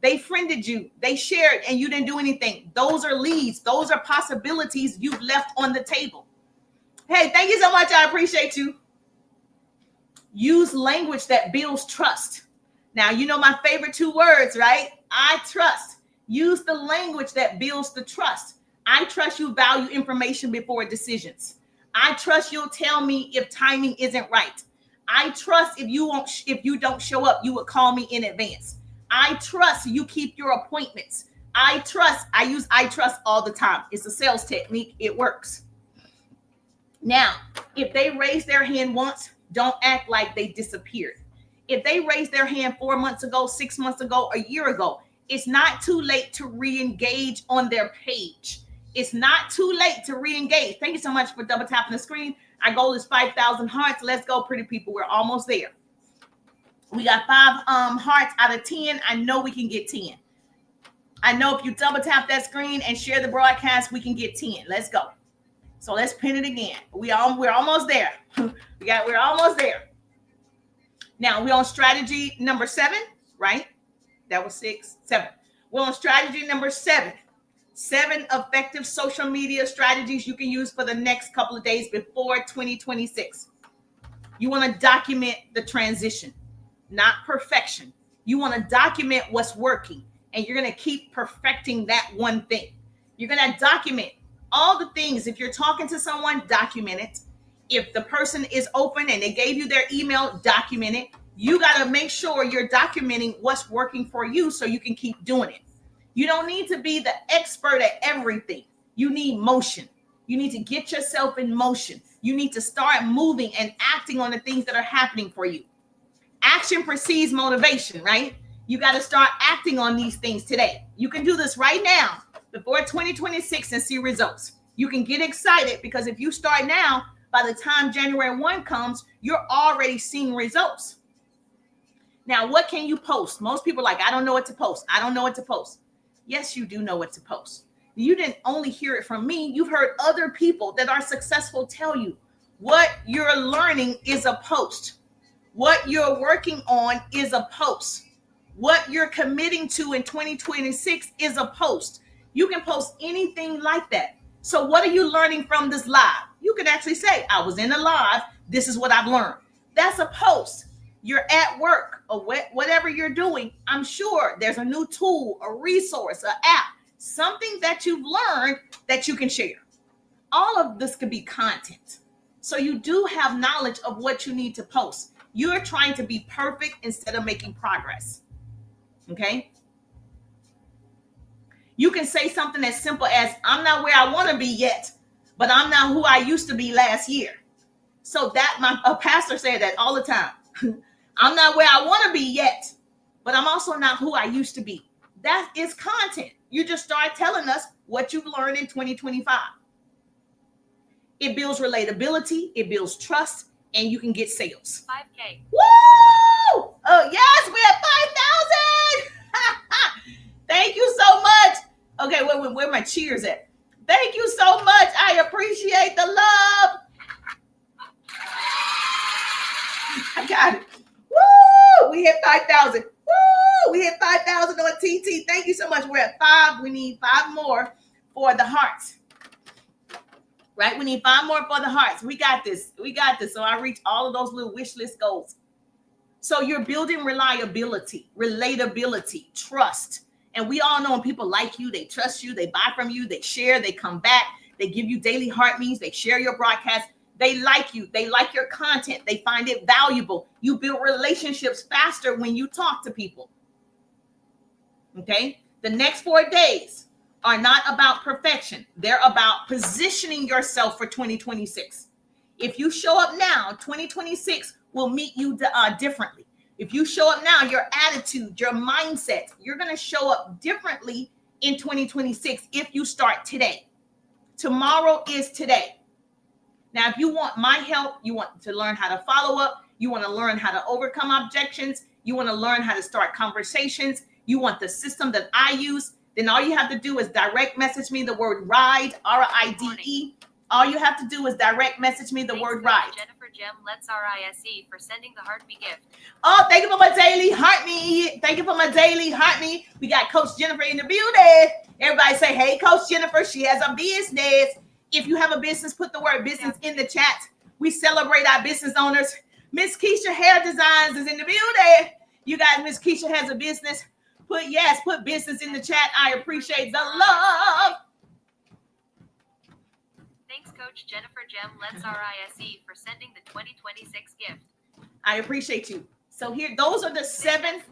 Speaker 1: They friended you. They shared and you didn't do anything. Those are leads. Those are possibilities you've left on the table. Hey, thank you so much. I appreciate you. Use language that builds trust. Now, you know my favorite 2 words, right? I trust. Use the language that builds the trust. I trust you value information before decisions. I trust you'll tell me if timing isn't right. I trust if you don't show up, you would call me in advance. I trust you keep your appointments. I use I trust all the time. It's a sales technique. It works. Now, if they raise their hand once, don't act like they disappeared. If they raised their hand 4 months ago, 6 months ago, a year ago, it's not too late to re-engage on their page. It's not too late to re-engage. Thank you so much for double tapping the screen. Our goal is 5,000 hearts. Let's go, pretty people. We're almost there. We got 5 hearts out of 10. I know we can get 10. I know if you double tap that screen and share the broadcast, we can get 10. Let's go. So let's pin it again. We're almost there. We're almost there. Now we're on strategy number 7, right? That was 6, 7. We're on strategy number 7. 7 effective social media strategies you can use for the next couple of days before 2026. You want to document the transition, not perfection. You want to document what's working, and you're going to keep perfecting that one thing. You're going to document all the things. If you're talking to someone, document it. If the person is open and they gave you their email, document it. You got to make sure you're documenting what's working for you so you can keep doing it. You don't need to be the expert at everything. You need motion. You need to get yourself in motion. You need to start moving and acting on the things that are happening for you. Action precedes motivation, right? You got to start acting on these things today. You can do this right now before 2026 and see results. You can get excited because if you start now, by the time January 1 comes, you're already seeing results. Now, what can you post? Most people are like, I don't know what to post. I don't know what to post. Yes, you do know what to post. You didn't only hear it from me. You've heard other people that are successful tell you what you're learning is a post. What you're working on is a post. What you're committing to in 2026 is a post. You can post anything like that. So what are you learning from this live? You can actually say, I was in a live. This is what I've learned. That's a post. You're at work or whatever you're doing. I'm sure there's a new tool, a resource, an app, something that you've learned that you can share. All of this could be content. So you do have knowledge of what you need to post. You're trying to be perfect instead of making progress. Okay? You can say something as simple as, I'm not where I want to be yet, but I'm not who I used to be last year. So that a pastor said that all the time. I'm not where I want to be yet, but I'm also not who I used to be. That is content. You just start telling us what you've learned in 2025. It builds relatability, it builds trust, and you can get sales.
Speaker 2: 5K.
Speaker 1: Woo! Oh, yes, we're at 5,000. Thank you so much. Okay, where my cheers at? Thank you so much. I appreciate the love. I got it. Woo! We hit 5,000. Woo! We hit 5,000 on TT. Thank you so much. We're at 5. We need 5 more for the hearts. Right? We need 5 more for the hearts. We got this. We got this. So I reach all of those little wish list goals. So you're building reliability, relatability, trust. And we all know when people like you, they trust you, they buy from you, they share, they come back, they give you daily heart meetings, they share your broadcast. They like you. They like your content. They find it valuable. You build relationships faster when you talk to people. Okay? The next 4 days are not about perfection. They're about positioning yourself for 2026. If you show up now, 2026 will meet you differently. If you show up now, your attitude, your mindset, you're going to show up differently in 2026 if you start today. Tomorrow is today. Now, if you want my help, you want to learn how to follow up, you want to learn how to overcome objections, you want to learn how to start conversations, you want the system that I use, then all you have to do is direct message me the word RIDE, RIDE. All you have to do is direct message me the word RIDE.
Speaker 2: Jennifer Gem Let's RISE for sending the Heart Me gift.
Speaker 1: Oh, thank you for my daily heart me. Thank you for my daily heart me. We got Coach Jennifer in the building. Everybody say, hey, Coach Jennifer, she has a business. If you have a business, put the word business in the chat. We celebrate our business owners. Miss Keisha Hair Designs is in the building. You guys, Miss Keisha has a business. Put business in the chat. I appreciate the love.
Speaker 2: Thanks, Coach Jennifer Gem Let's RISE for sending the 2026 gift.
Speaker 1: I appreciate you. So here, those are the 7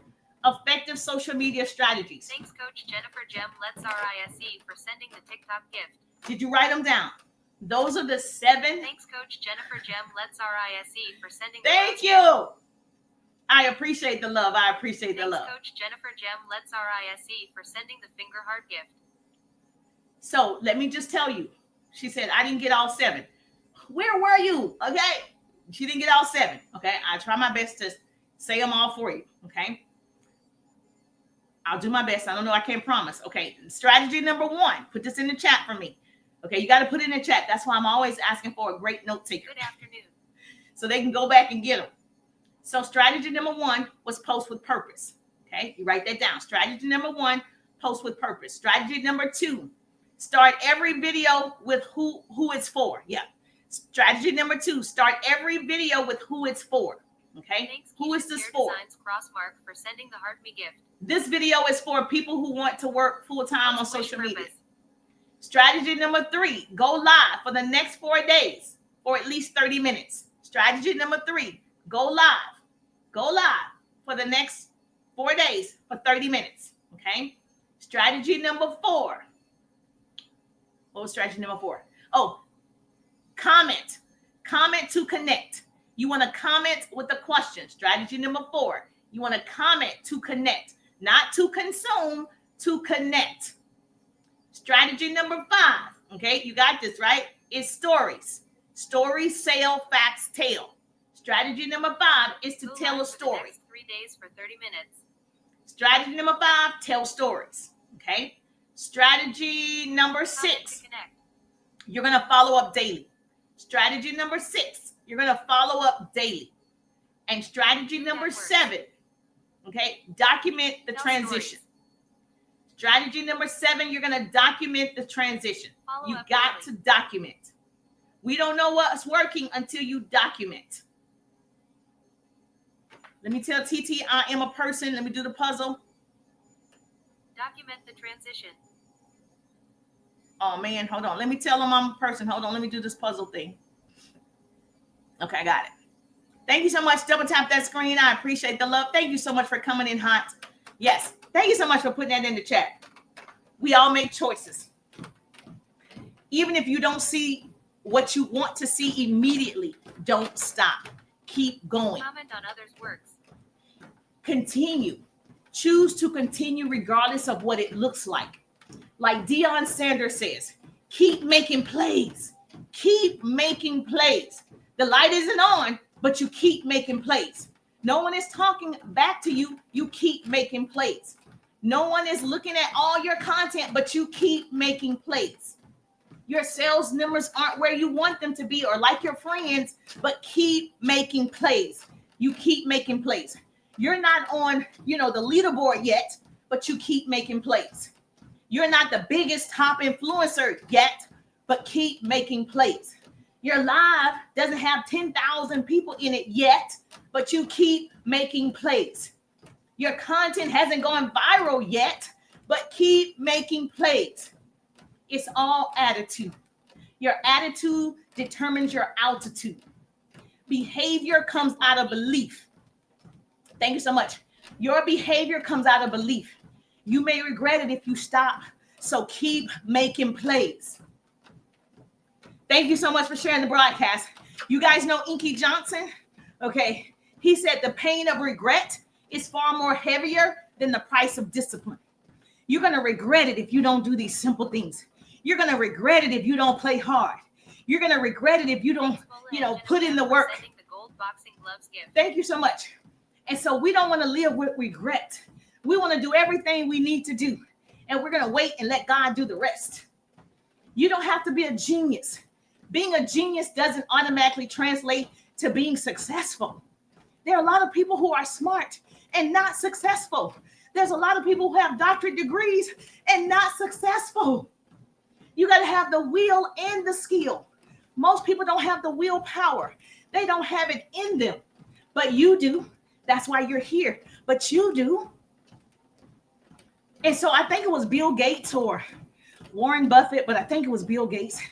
Speaker 1: effective social media strategies.
Speaker 2: Thanks, Coach Jennifer Gem Let's RISE for sending the TikTok gift.
Speaker 1: Did you write them down? Those are the 7.
Speaker 2: Thanks, Coach Jennifer Gem Let's RISE for sending.
Speaker 1: Thank you. I appreciate the love. I appreciate the love.
Speaker 2: Coach Jennifer Gem Let's RISE for sending the finger heart gift.
Speaker 1: So let me just tell you, she said, I didn't get all 7. Where were you? Okay. She didn't get all 7. Okay. I try my best to say them all for you. Okay. I'll do my best. I don't know. I can't promise. Okay. Strategy number 1. Put this in the chat for me. Okay. You got to put it in the chat. That's why I'm always asking for a great note taker.
Speaker 2: Good afternoon.
Speaker 1: So they can go back and get them. So strategy number 1 was post with purpose. Okay. You write that down. Strategy number 1, post with purpose. Strategy number 2, start every video with who it's for. Yeah. Strategy number 2, start every video with who it's for. Okay.
Speaker 2: Thanks,
Speaker 1: who is this for?
Speaker 2: Crossmark for sending the Heart Me gift.
Speaker 1: This video is for people who want to work full-time on social media. Strategy number 3, go live for the next 4 days or at least 30 minutes. Strategy number 3, go live. Go live for the next 4 days for 30 minutes. Okay. Strategy number 4. What was strategy number 4? Oh, comment. Comment to connect. You want to comment with a question. Strategy number 4. You want to comment to connect, not to consume, to connect. Strategy number 5. Okay, you got this, right? Is stories. Stories, sell, facts, tell. Strategy number 5 is to tell a story.
Speaker 2: 3 days for 30 minutes.
Speaker 1: Strategy number 5, tell stories. Okay. Strategy number 6, you're going to follow up daily. Strategy number 6, you're going to follow up daily. And strategy number 7, okay, document the transition. Strategy number 7, you're going to document the transition. You got to document. We don't know what's working until you document. Let me tell TT, I am a person. Let me do the puzzle.
Speaker 2: Document the transition.
Speaker 1: Oh man, hold on. Let me tell them I'm a person. Hold on. Let me do this puzzle thing. Okay, I got it. Thank you so much. Double tap that screen. I appreciate the love. Thank you so much for coming in hot. Yes. Thank you so much for putting that in the chat. We all make choices. Even if you don't see what you want to see immediately, don't stop. Keep going.
Speaker 2: Comment on others' works.
Speaker 1: Continue. Choose to continue regardless of what it looks like. Like Deion Sanders says, keep making plays. Keep making plays. The light isn't on, but you keep making plays. No one is talking back to you. You keep making plays. No one is looking at all your content, but you keep making plays. Your sales numbers aren't where you want them to be or like your friends, but keep making plays. You keep making plays. You're not on, the leaderboard yet, but you keep making plays. You're not the biggest top influencer yet, but keep making plays. Your live doesn't have 10,000 people in it yet, but you keep making plays. Your content hasn't gone viral yet, but keep making plays. It's all attitude. Your attitude determines your altitude. Behavior comes out of belief. Thank you so much. Your behavior comes out of belief. You may regret it if you stop. So keep making plays. Thank you so much for sharing the broadcast. You guys know Inky Johnson? Okay. He said the pain of regret is far more heavier than the price of discipline. You're going to regret it if you don't do these simple things. You're going to regret it if you don't play hard. You're going to regret it if you don't, put in the work. Thank you so much. And so we don't want to live with regret. We want to do everything we need to do. And we're going to wait and let God do the rest. You don't have to be a genius. Being a genius doesn't automatically translate to being successful. There are a lot of people who are smart and not successful. There's a lot of people who have doctorate degrees and not successful. You got to have the will and the skill. Most people don't have the willpower. They don't have it in them. But you do. That's why you're here. But you do. And so I think it was Bill Gates or Warren Buffett, but I think it was Bill Gates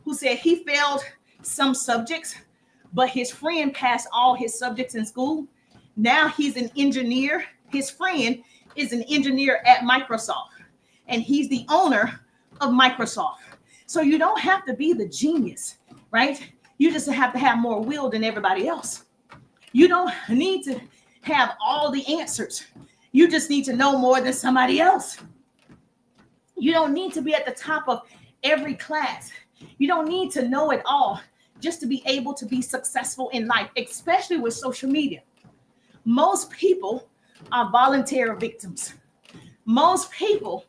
Speaker 1: who said he failed some subjects, but his friend passed all his subjects in school. Now he's an engineer. His friend is an engineer at Microsoft, and he's the owner of Microsoft. So you don't have to be the genius, right? You just have to have more will than everybody else. You don't need to have all the answers. You just need to know more than somebody else. You don't need to be at the top of every class. You don't need to know it all just to be able to be successful in life, especially with social media. Most people are volunteer victims. Most people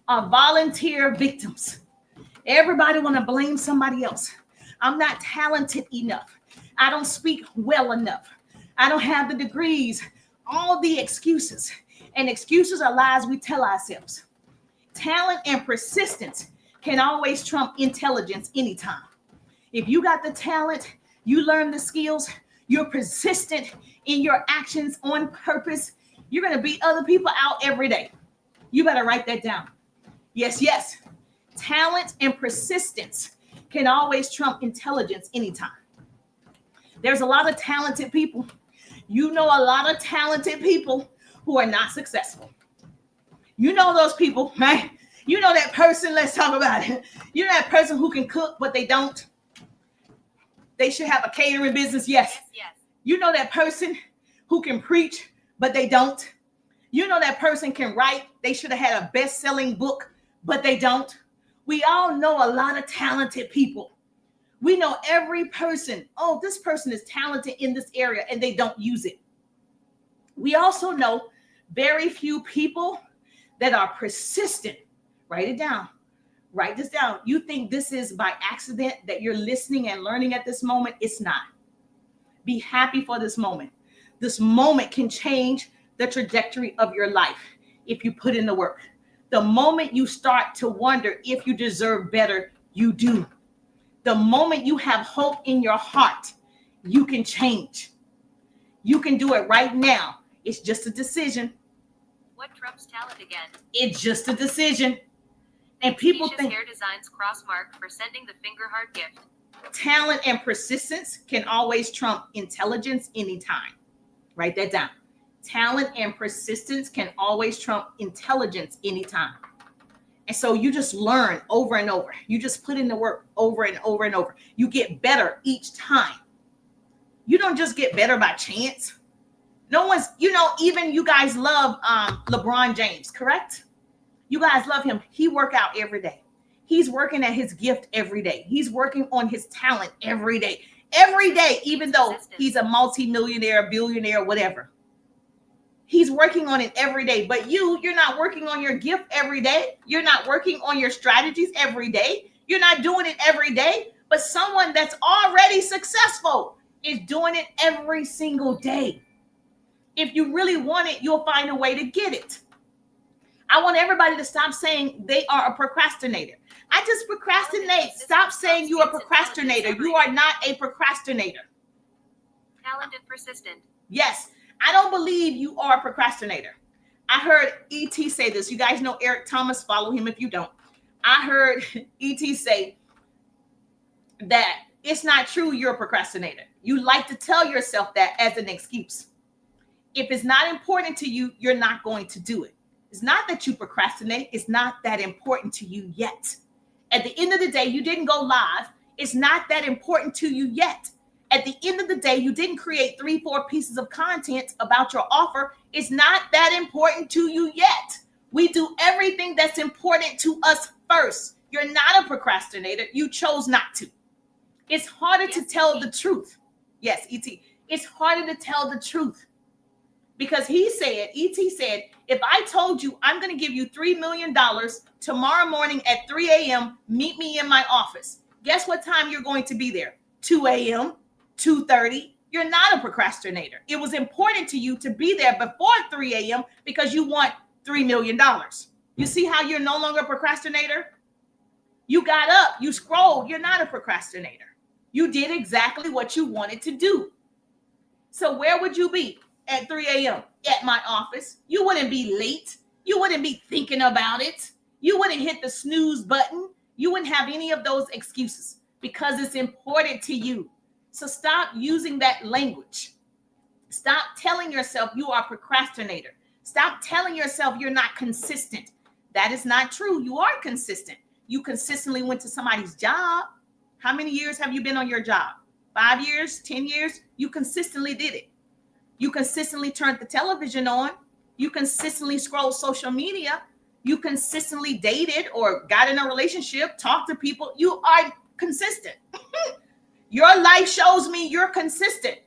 Speaker 1: are volunteer victims. Everybody want to blame somebody else. I'm not talented enough. I don't speak well enough. I don't have the degrees. All the excuses. And excuses are lies we tell ourselves. Talent and persistence can always trump intelligence anytime. If you got the talent, you learn the skills, you're persistent in your actions on purpose, you're going to beat other people out every day. You better write that down. Yes, yes. Talent and persistence can always trump intelligence anytime. There's a lot of talented people. You know a lot of talented people who are not successful. You know those people, right? You know that person, let's talk about it. You know that person who can cook, but they don't. They should have a catering business, yes.
Speaker 2: Yes.
Speaker 1: You know that person who can preach, but they don't. You know that person can write. They should have had a best-selling book, but they don't. We all know a lot of talented people. We know every person, oh, this person is talented in this area, and they don't use it. We also know very few people that are persistent. Write it down. Write this down. You think this is by accident that you're listening and learning at this moment? It's not. Be happy for this moment. This moment can change the trajectory of your life if you put in the work. The moment you start to wonder if you deserve better, you do. The moment you have hope in your heart, you can change. You can do it right now. It's just a decision.
Speaker 2: What trumps talent again?
Speaker 1: It's just a decision. And people
Speaker 2: Keisha's
Speaker 1: think
Speaker 2: Hair Designs Crossmark for sending the finger heart gift.
Speaker 1: talent and persistence can always trump intelligence anytime. Write that down. Talent and persistence can always trump intelligence anytime. And so you just learn over and over. You just put in the work over and over and over. You get better each time. You don't just get better by chance. No one's, even you guys love LeBron James, correct? You guys love him. He work out every day. He's working at his gift every day. He's working on his talent every day. Every day, even though he's a multi-millionaire, billionaire, whatever. He's working on it every day. But you're not working on your gift every day. You're not working on your strategies every day. You're not doing it every day. But someone that's already successful is doing it every single day. If you really want it, you'll find a way to get it. I want everybody to stop saying they are a procrastinator. I just procrastinate. Stop saying you're a procrastinator. You are not a procrastinator.
Speaker 2: Talented, persistent.
Speaker 1: Yes, I don't believe you are a procrastinator. I heard E.T. say this. You guys know Eric Thomas. Follow him if you don't. I heard E.T. say that it's not true you're a procrastinator. You like to tell yourself that as an excuse. If it's not important to you, you're not going to do it. It's not that you procrastinate. It's not that important to you yet. At the end of the day, you didn't go live. It's not that important to you yet. At the end of the day, you didn't create 3-4 pieces of content about your offer. It's not that important to you yet. We do everything that's important to us first. You're not a procrastinator. You chose not to. It's harder to tell the truth. Yes, E.T. It's harder to tell the truth. Because E.T. said, if I told you I'm going to give you $3 million tomorrow morning at 3 a.m., meet me in my office. Guess what time you're going to be there? 2 a.m., 2:30. You're not a procrastinator. It was important to you to be there before 3 a.m. because you want $3 million. You see how you're no longer a procrastinator? You got up, you scrolled. You're not a procrastinator. You did exactly what you wanted to do. So where would you be? At 3 a.m. at my office. You wouldn't be late. You wouldn't be thinking about it. You wouldn't hit the snooze button. You wouldn't have any of those excuses because it's important to you. So stop using that language. Stop telling yourself you are a procrastinator. Stop telling yourself you're not consistent. That is not true. You are consistent. You consistently went to somebody's job. How many years have you been on your job? 5 years, 10 years? You consistently did it. You consistently turned the television on. You consistently scrolled social media. You consistently dated or got in a relationship, talked to people. You are consistent. Your life shows me you're consistent.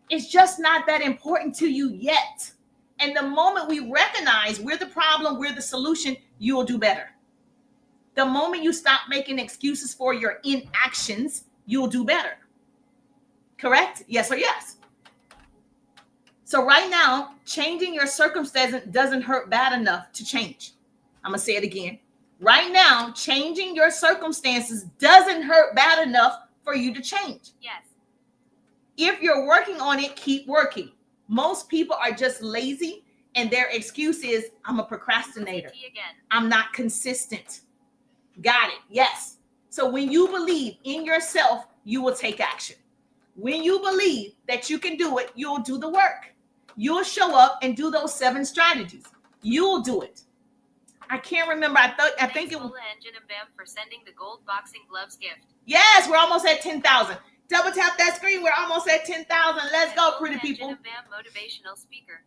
Speaker 1: It's just not that important to you yet. And the moment we recognize we're the problem, we're the solution, you'll do better. The moment you stop making excuses for your inactions, you'll do better. Correct? Yes or yes? So right now, changing your circumstance doesn't hurt bad enough to change. I'm going to say it again. Right now, changing your circumstances doesn't hurt bad enough for you to change.
Speaker 2: Yes.
Speaker 1: If you're working on it, keep working. Most people are just lazy and their excuse is, I'm a procrastinator. I'm not consistent. Got it. Yes. So when you believe in yourself, you will take action. When you believe that you can do it, you'll do the work. You'll show up and do those 7 strategies. You'll do it. I can't remember. I think it was
Speaker 2: Engine and Bam for sending the gold boxing gloves gift.
Speaker 1: Yes, we're almost at 10,000. Double tap that screen. We're almost at 10,000. Let's go, pretty people.
Speaker 2: Engine and Bam motivational speaker.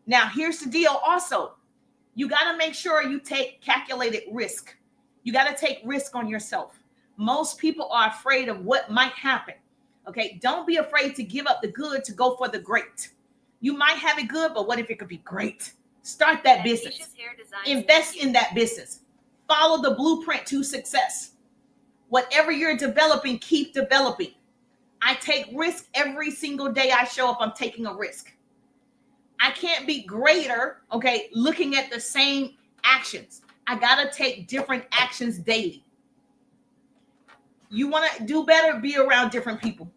Speaker 1: Now, here's the deal also. You got to make sure you take calculated risk. You got to take risk on yourself. Most people are afraid of what might happen. Okay, don't be afraid to give up the good to go for the great. You might have it good, but what if it could be great? Start that business. Invest in that business. Follow the blueprint to success. Whatever you're developing, keep developing. I take risk every single day I show up. I'm taking a risk. I can't be greater, okay, looking at the same actions. I got to take different actions daily. You want to do better, be around different people.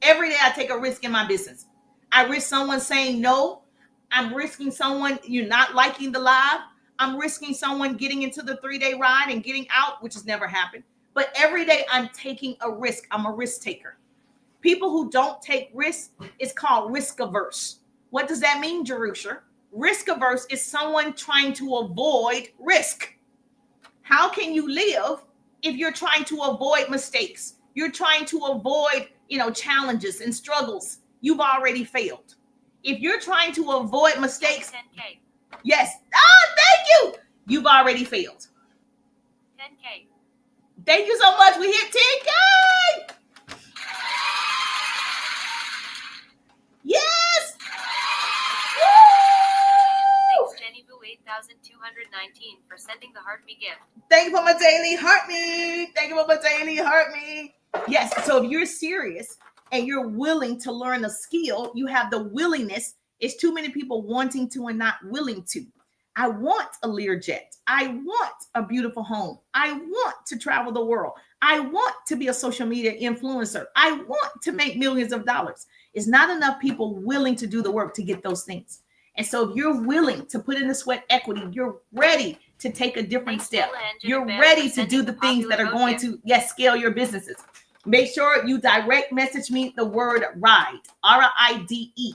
Speaker 1: Every day I take a risk in my business. I risk someone saying no. I'm risking someone you're not liking the live. I'm risking someone getting into the 3-day ride and getting out, which has never happened. But every day I'm taking a risk. I'm a risk taker. People who don't take risks is called risk averse. What does that mean, Jerusha? Risk averse is someone trying to avoid risk. How can you live if you're trying to avoid mistakes? You're trying to avoid, challenges and struggles. You've already failed. If you're trying to avoid mistakes,
Speaker 2: 10K.
Speaker 1: yes. Thank you. You've already failed.
Speaker 2: 10K.
Speaker 1: Thank you so much. We hit 10K. Yes. Woo!
Speaker 2: Thanks, Jenny Boo 8219 for sending the Heart Me gift.
Speaker 1: Thank you for my daily heart me. Thank you for my daily heart me. Yes. So if you're serious and you're willing to learn a skill, you have the willingness. It's too many people wanting to and not willing to. I want a Learjet. I want a beautiful home. I want to travel the world. I want to be a social media influencer. I want to make millions of dollars. It's not enough people willing to do the work to get those things. And so if you're willing to put in the sweat equity, you're ready to take a different step. You're ready to do the things that are going to, scale your businesses. Make sure you direct message me the word RIDE, RIDE,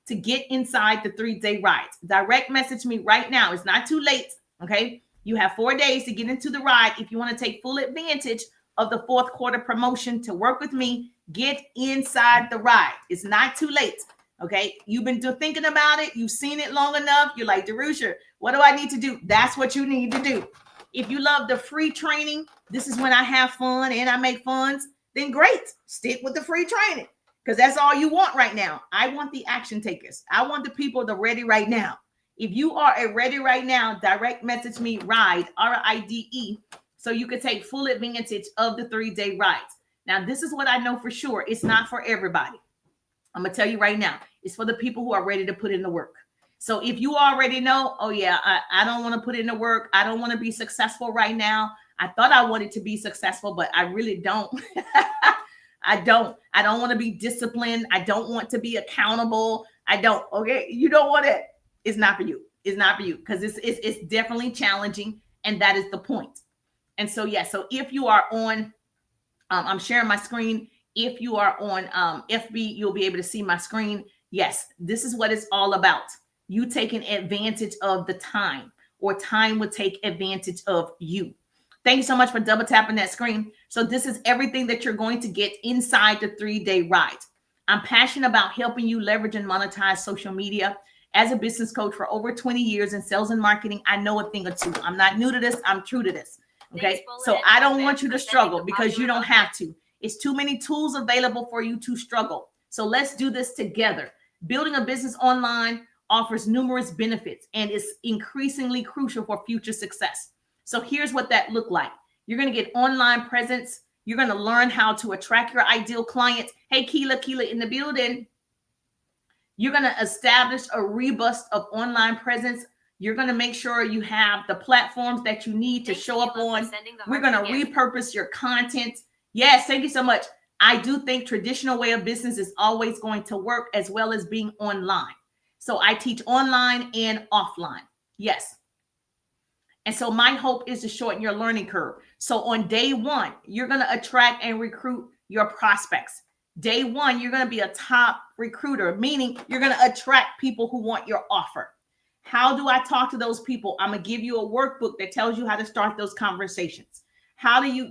Speaker 1: to get inside the 3-day rides. Direct message me right now. It's not too late, okay? You have 4 days to get into the ride. If you want to take full advantage of the 4th quarter promotion to work with me, get inside the ride. It's not too late, okay? You've been thinking about it. You've seen it long enough. You're like, Jerusha, what do I need to do? That's what you need to do. If you love the free training, this is when I have fun and I make funds, then great. Stick with the free training because that's all you want right now. I want the action takers. I want the people that are ready right now. If you are ready right now, direct message me RIDE, RIDE, so you can take full advantage of the 3-day rides. Now, this is what I know for sure. It's not for everybody. I'm going to tell you right now. It's for the people who are ready to put in the work. So if you already know, oh yeah, I don't want to put in the work. I don't want to be successful right now. I thought I wanted to be successful, but I really don't. I don't want to be disciplined. I don't want to be accountable. I don't. Okay. You don't want it. It's not for you. It's not for you because it's definitely challenging. And that is the point. And so, so if you are on, I'm sharing my screen. If you are on FB, you'll be able to see my screen. Yes, this is what it's all about. You taking advantage of the time, or time would take advantage of you. Thank you so much for double tapping that screen. So this is everything that you're going to get inside the 3-day ride. I'm passionate about helping you leverage and monetize social media. As a business coach for over 20 years in sales and marketing, I know a thing or two. I'm not new to this. I'm true to this. Okay. So I don't want you to struggle because you don't have to. It's too many tools available for you to struggle. So let's do this together. Building a business online offers numerous benefits and is increasingly crucial for future success. So here's what that looked like. You're going to get online presence. You're going to learn how to attract your ideal clients. Hey, Keela in the building. You're going to establish a robust of online presence. You're going to make sure you have the platforms that you need to show up on. We're going to repurpose your content. Yes, thank you so much. I do think traditional way of business is always going to work as well as being online. So I teach online and offline. Yes. And so my hope is to shorten your learning curve. So on day 1, you're going to attract and recruit your prospects. Day 1, you're going to be a top recruiter, meaning you're going to attract people who want your offer. How do I talk to those people? I'm going to give you a workbook that tells you how to start those conversations. How do you,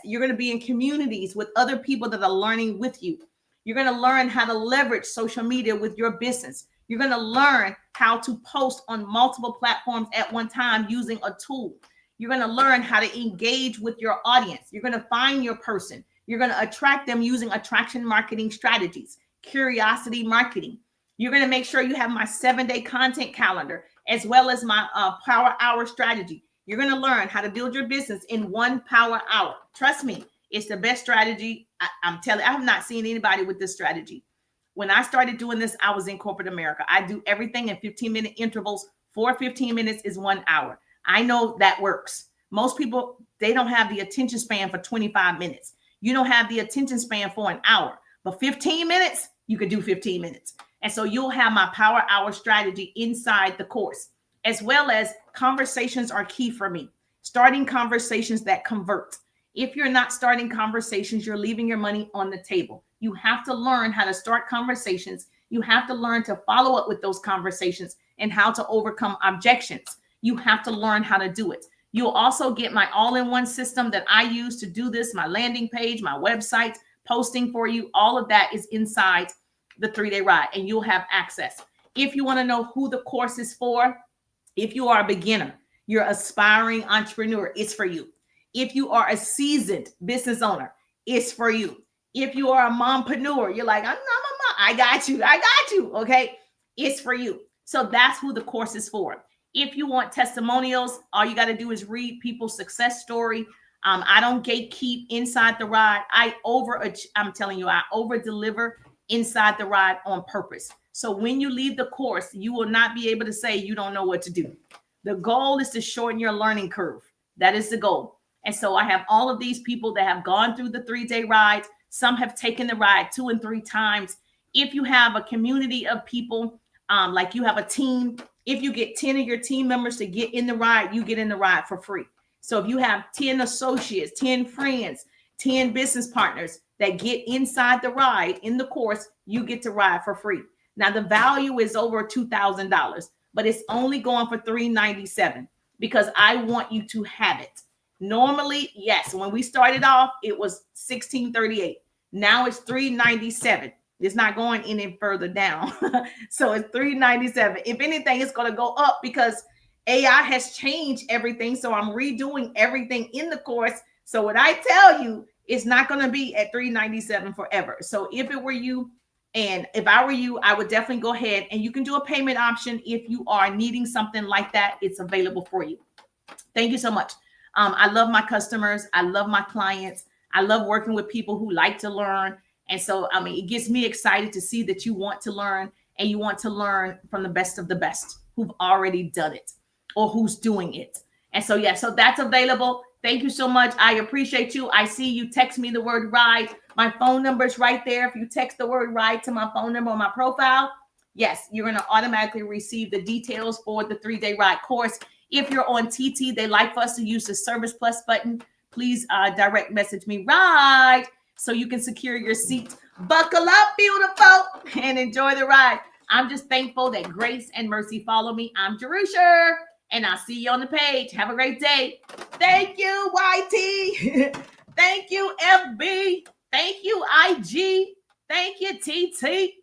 Speaker 1: you're going to be in communities with other people that are learning with you. You're going to learn how to leverage social media with your business. You're going to learn how to post on multiple platforms at one time using a tool. You're going to learn how to engage with your audience. You're going to find your person. You're going to attract them using attraction marketing strategies, curiosity marketing. You're going to make sure you have my 7-day content calendar as well as my power hour strategy. You're going to learn how to build your business in 1 power hour. Trust me, it's the best strategy. I'm telling you, I have not seen anybody with this strategy. When I started doing this, I was in corporate America. I do everything in 15-minute intervals. 4 15 minutes is 1 hour. I know that works. Most people, they don't have the attention span for 25 minutes. You don't have the attention span for an hour, but 15 minutes, you can do 15 minutes. And so you'll have my power hour strategy inside the course. as well as conversations are key for me. Starting conversations that convert. If you're not starting conversations, you're leaving your money on the table. You have to learn how to start conversations. You have to learn to follow up with those conversations and how to overcome objections. You have to learn how to do it. You'll also get my all-in-one system that I use to do this, my landing page, my website, posting for you. All of that is inside the 3-day ride, and you'll have access. If you want to know who the course is for, if you are a beginner, you're aspiring entrepreneur, it's for you. If you are a seasoned business owner, it's for you. If you are a mompreneur, you're like, I'm not a mom. I got you. Okay. It's for you. So that's who the course is for. If you want testimonials, all you got to do is read people's success story. I don't gatekeep inside the ride. I'm telling you, I over deliver inside the ride on purpose. So when you leave the course, you will not be able to say you don't know what to do. The goal is to shorten your learning curve. That is the goal. And so I have all of these people that have gone through the 3-day ride. Some have taken the ride 2 and 3 times. If you have a community of people, like you have a team, if you get 10 of your team members to get in the ride, you get in the ride for free. So if you have 10 associates, 10 friends, 10 business partners that get inside the ride in the course, you get to ride for free. Now the value is over $2,000, but it's only going for $397 because I want you to have it. Normally, yes, when we started off, it was $1,638. Now it's $397. It's not going any further down. So it's $397. If anything, it's going to go up because AI has changed everything. So I'm redoing everything in the course. So what I tell you is not going to be at $397 forever. So if it were you, and if I were you, I would definitely go ahead, and you can do a payment option if you are needing something like that. It's available for you. Thank you so much. I love my customers. I love my clients. I love working with people who like to learn. And so, it gets me excited to see that you want to learn, and you want to learn from the best of the best who've already done it or who's doing it. And so, yeah, so that's available. Thank you so much. I appreciate you. I see you text me the word ride. My phone number is right there. If you text the word ride to my phone number on my profile, yes, you're going to automatically receive the details for the 3-day ride course. If you're on TT, they like for us to use the Service Plus button. Please direct message me ride so you can secure your seat. Buckle up, beautiful, and enjoy the ride. I'm just thankful that grace and mercy follow me. I'm Jerusha, and I'll see you on the page. Have a great day. Thank you, YT. Thank you, FB. Thank you, IG. Thank you, TT.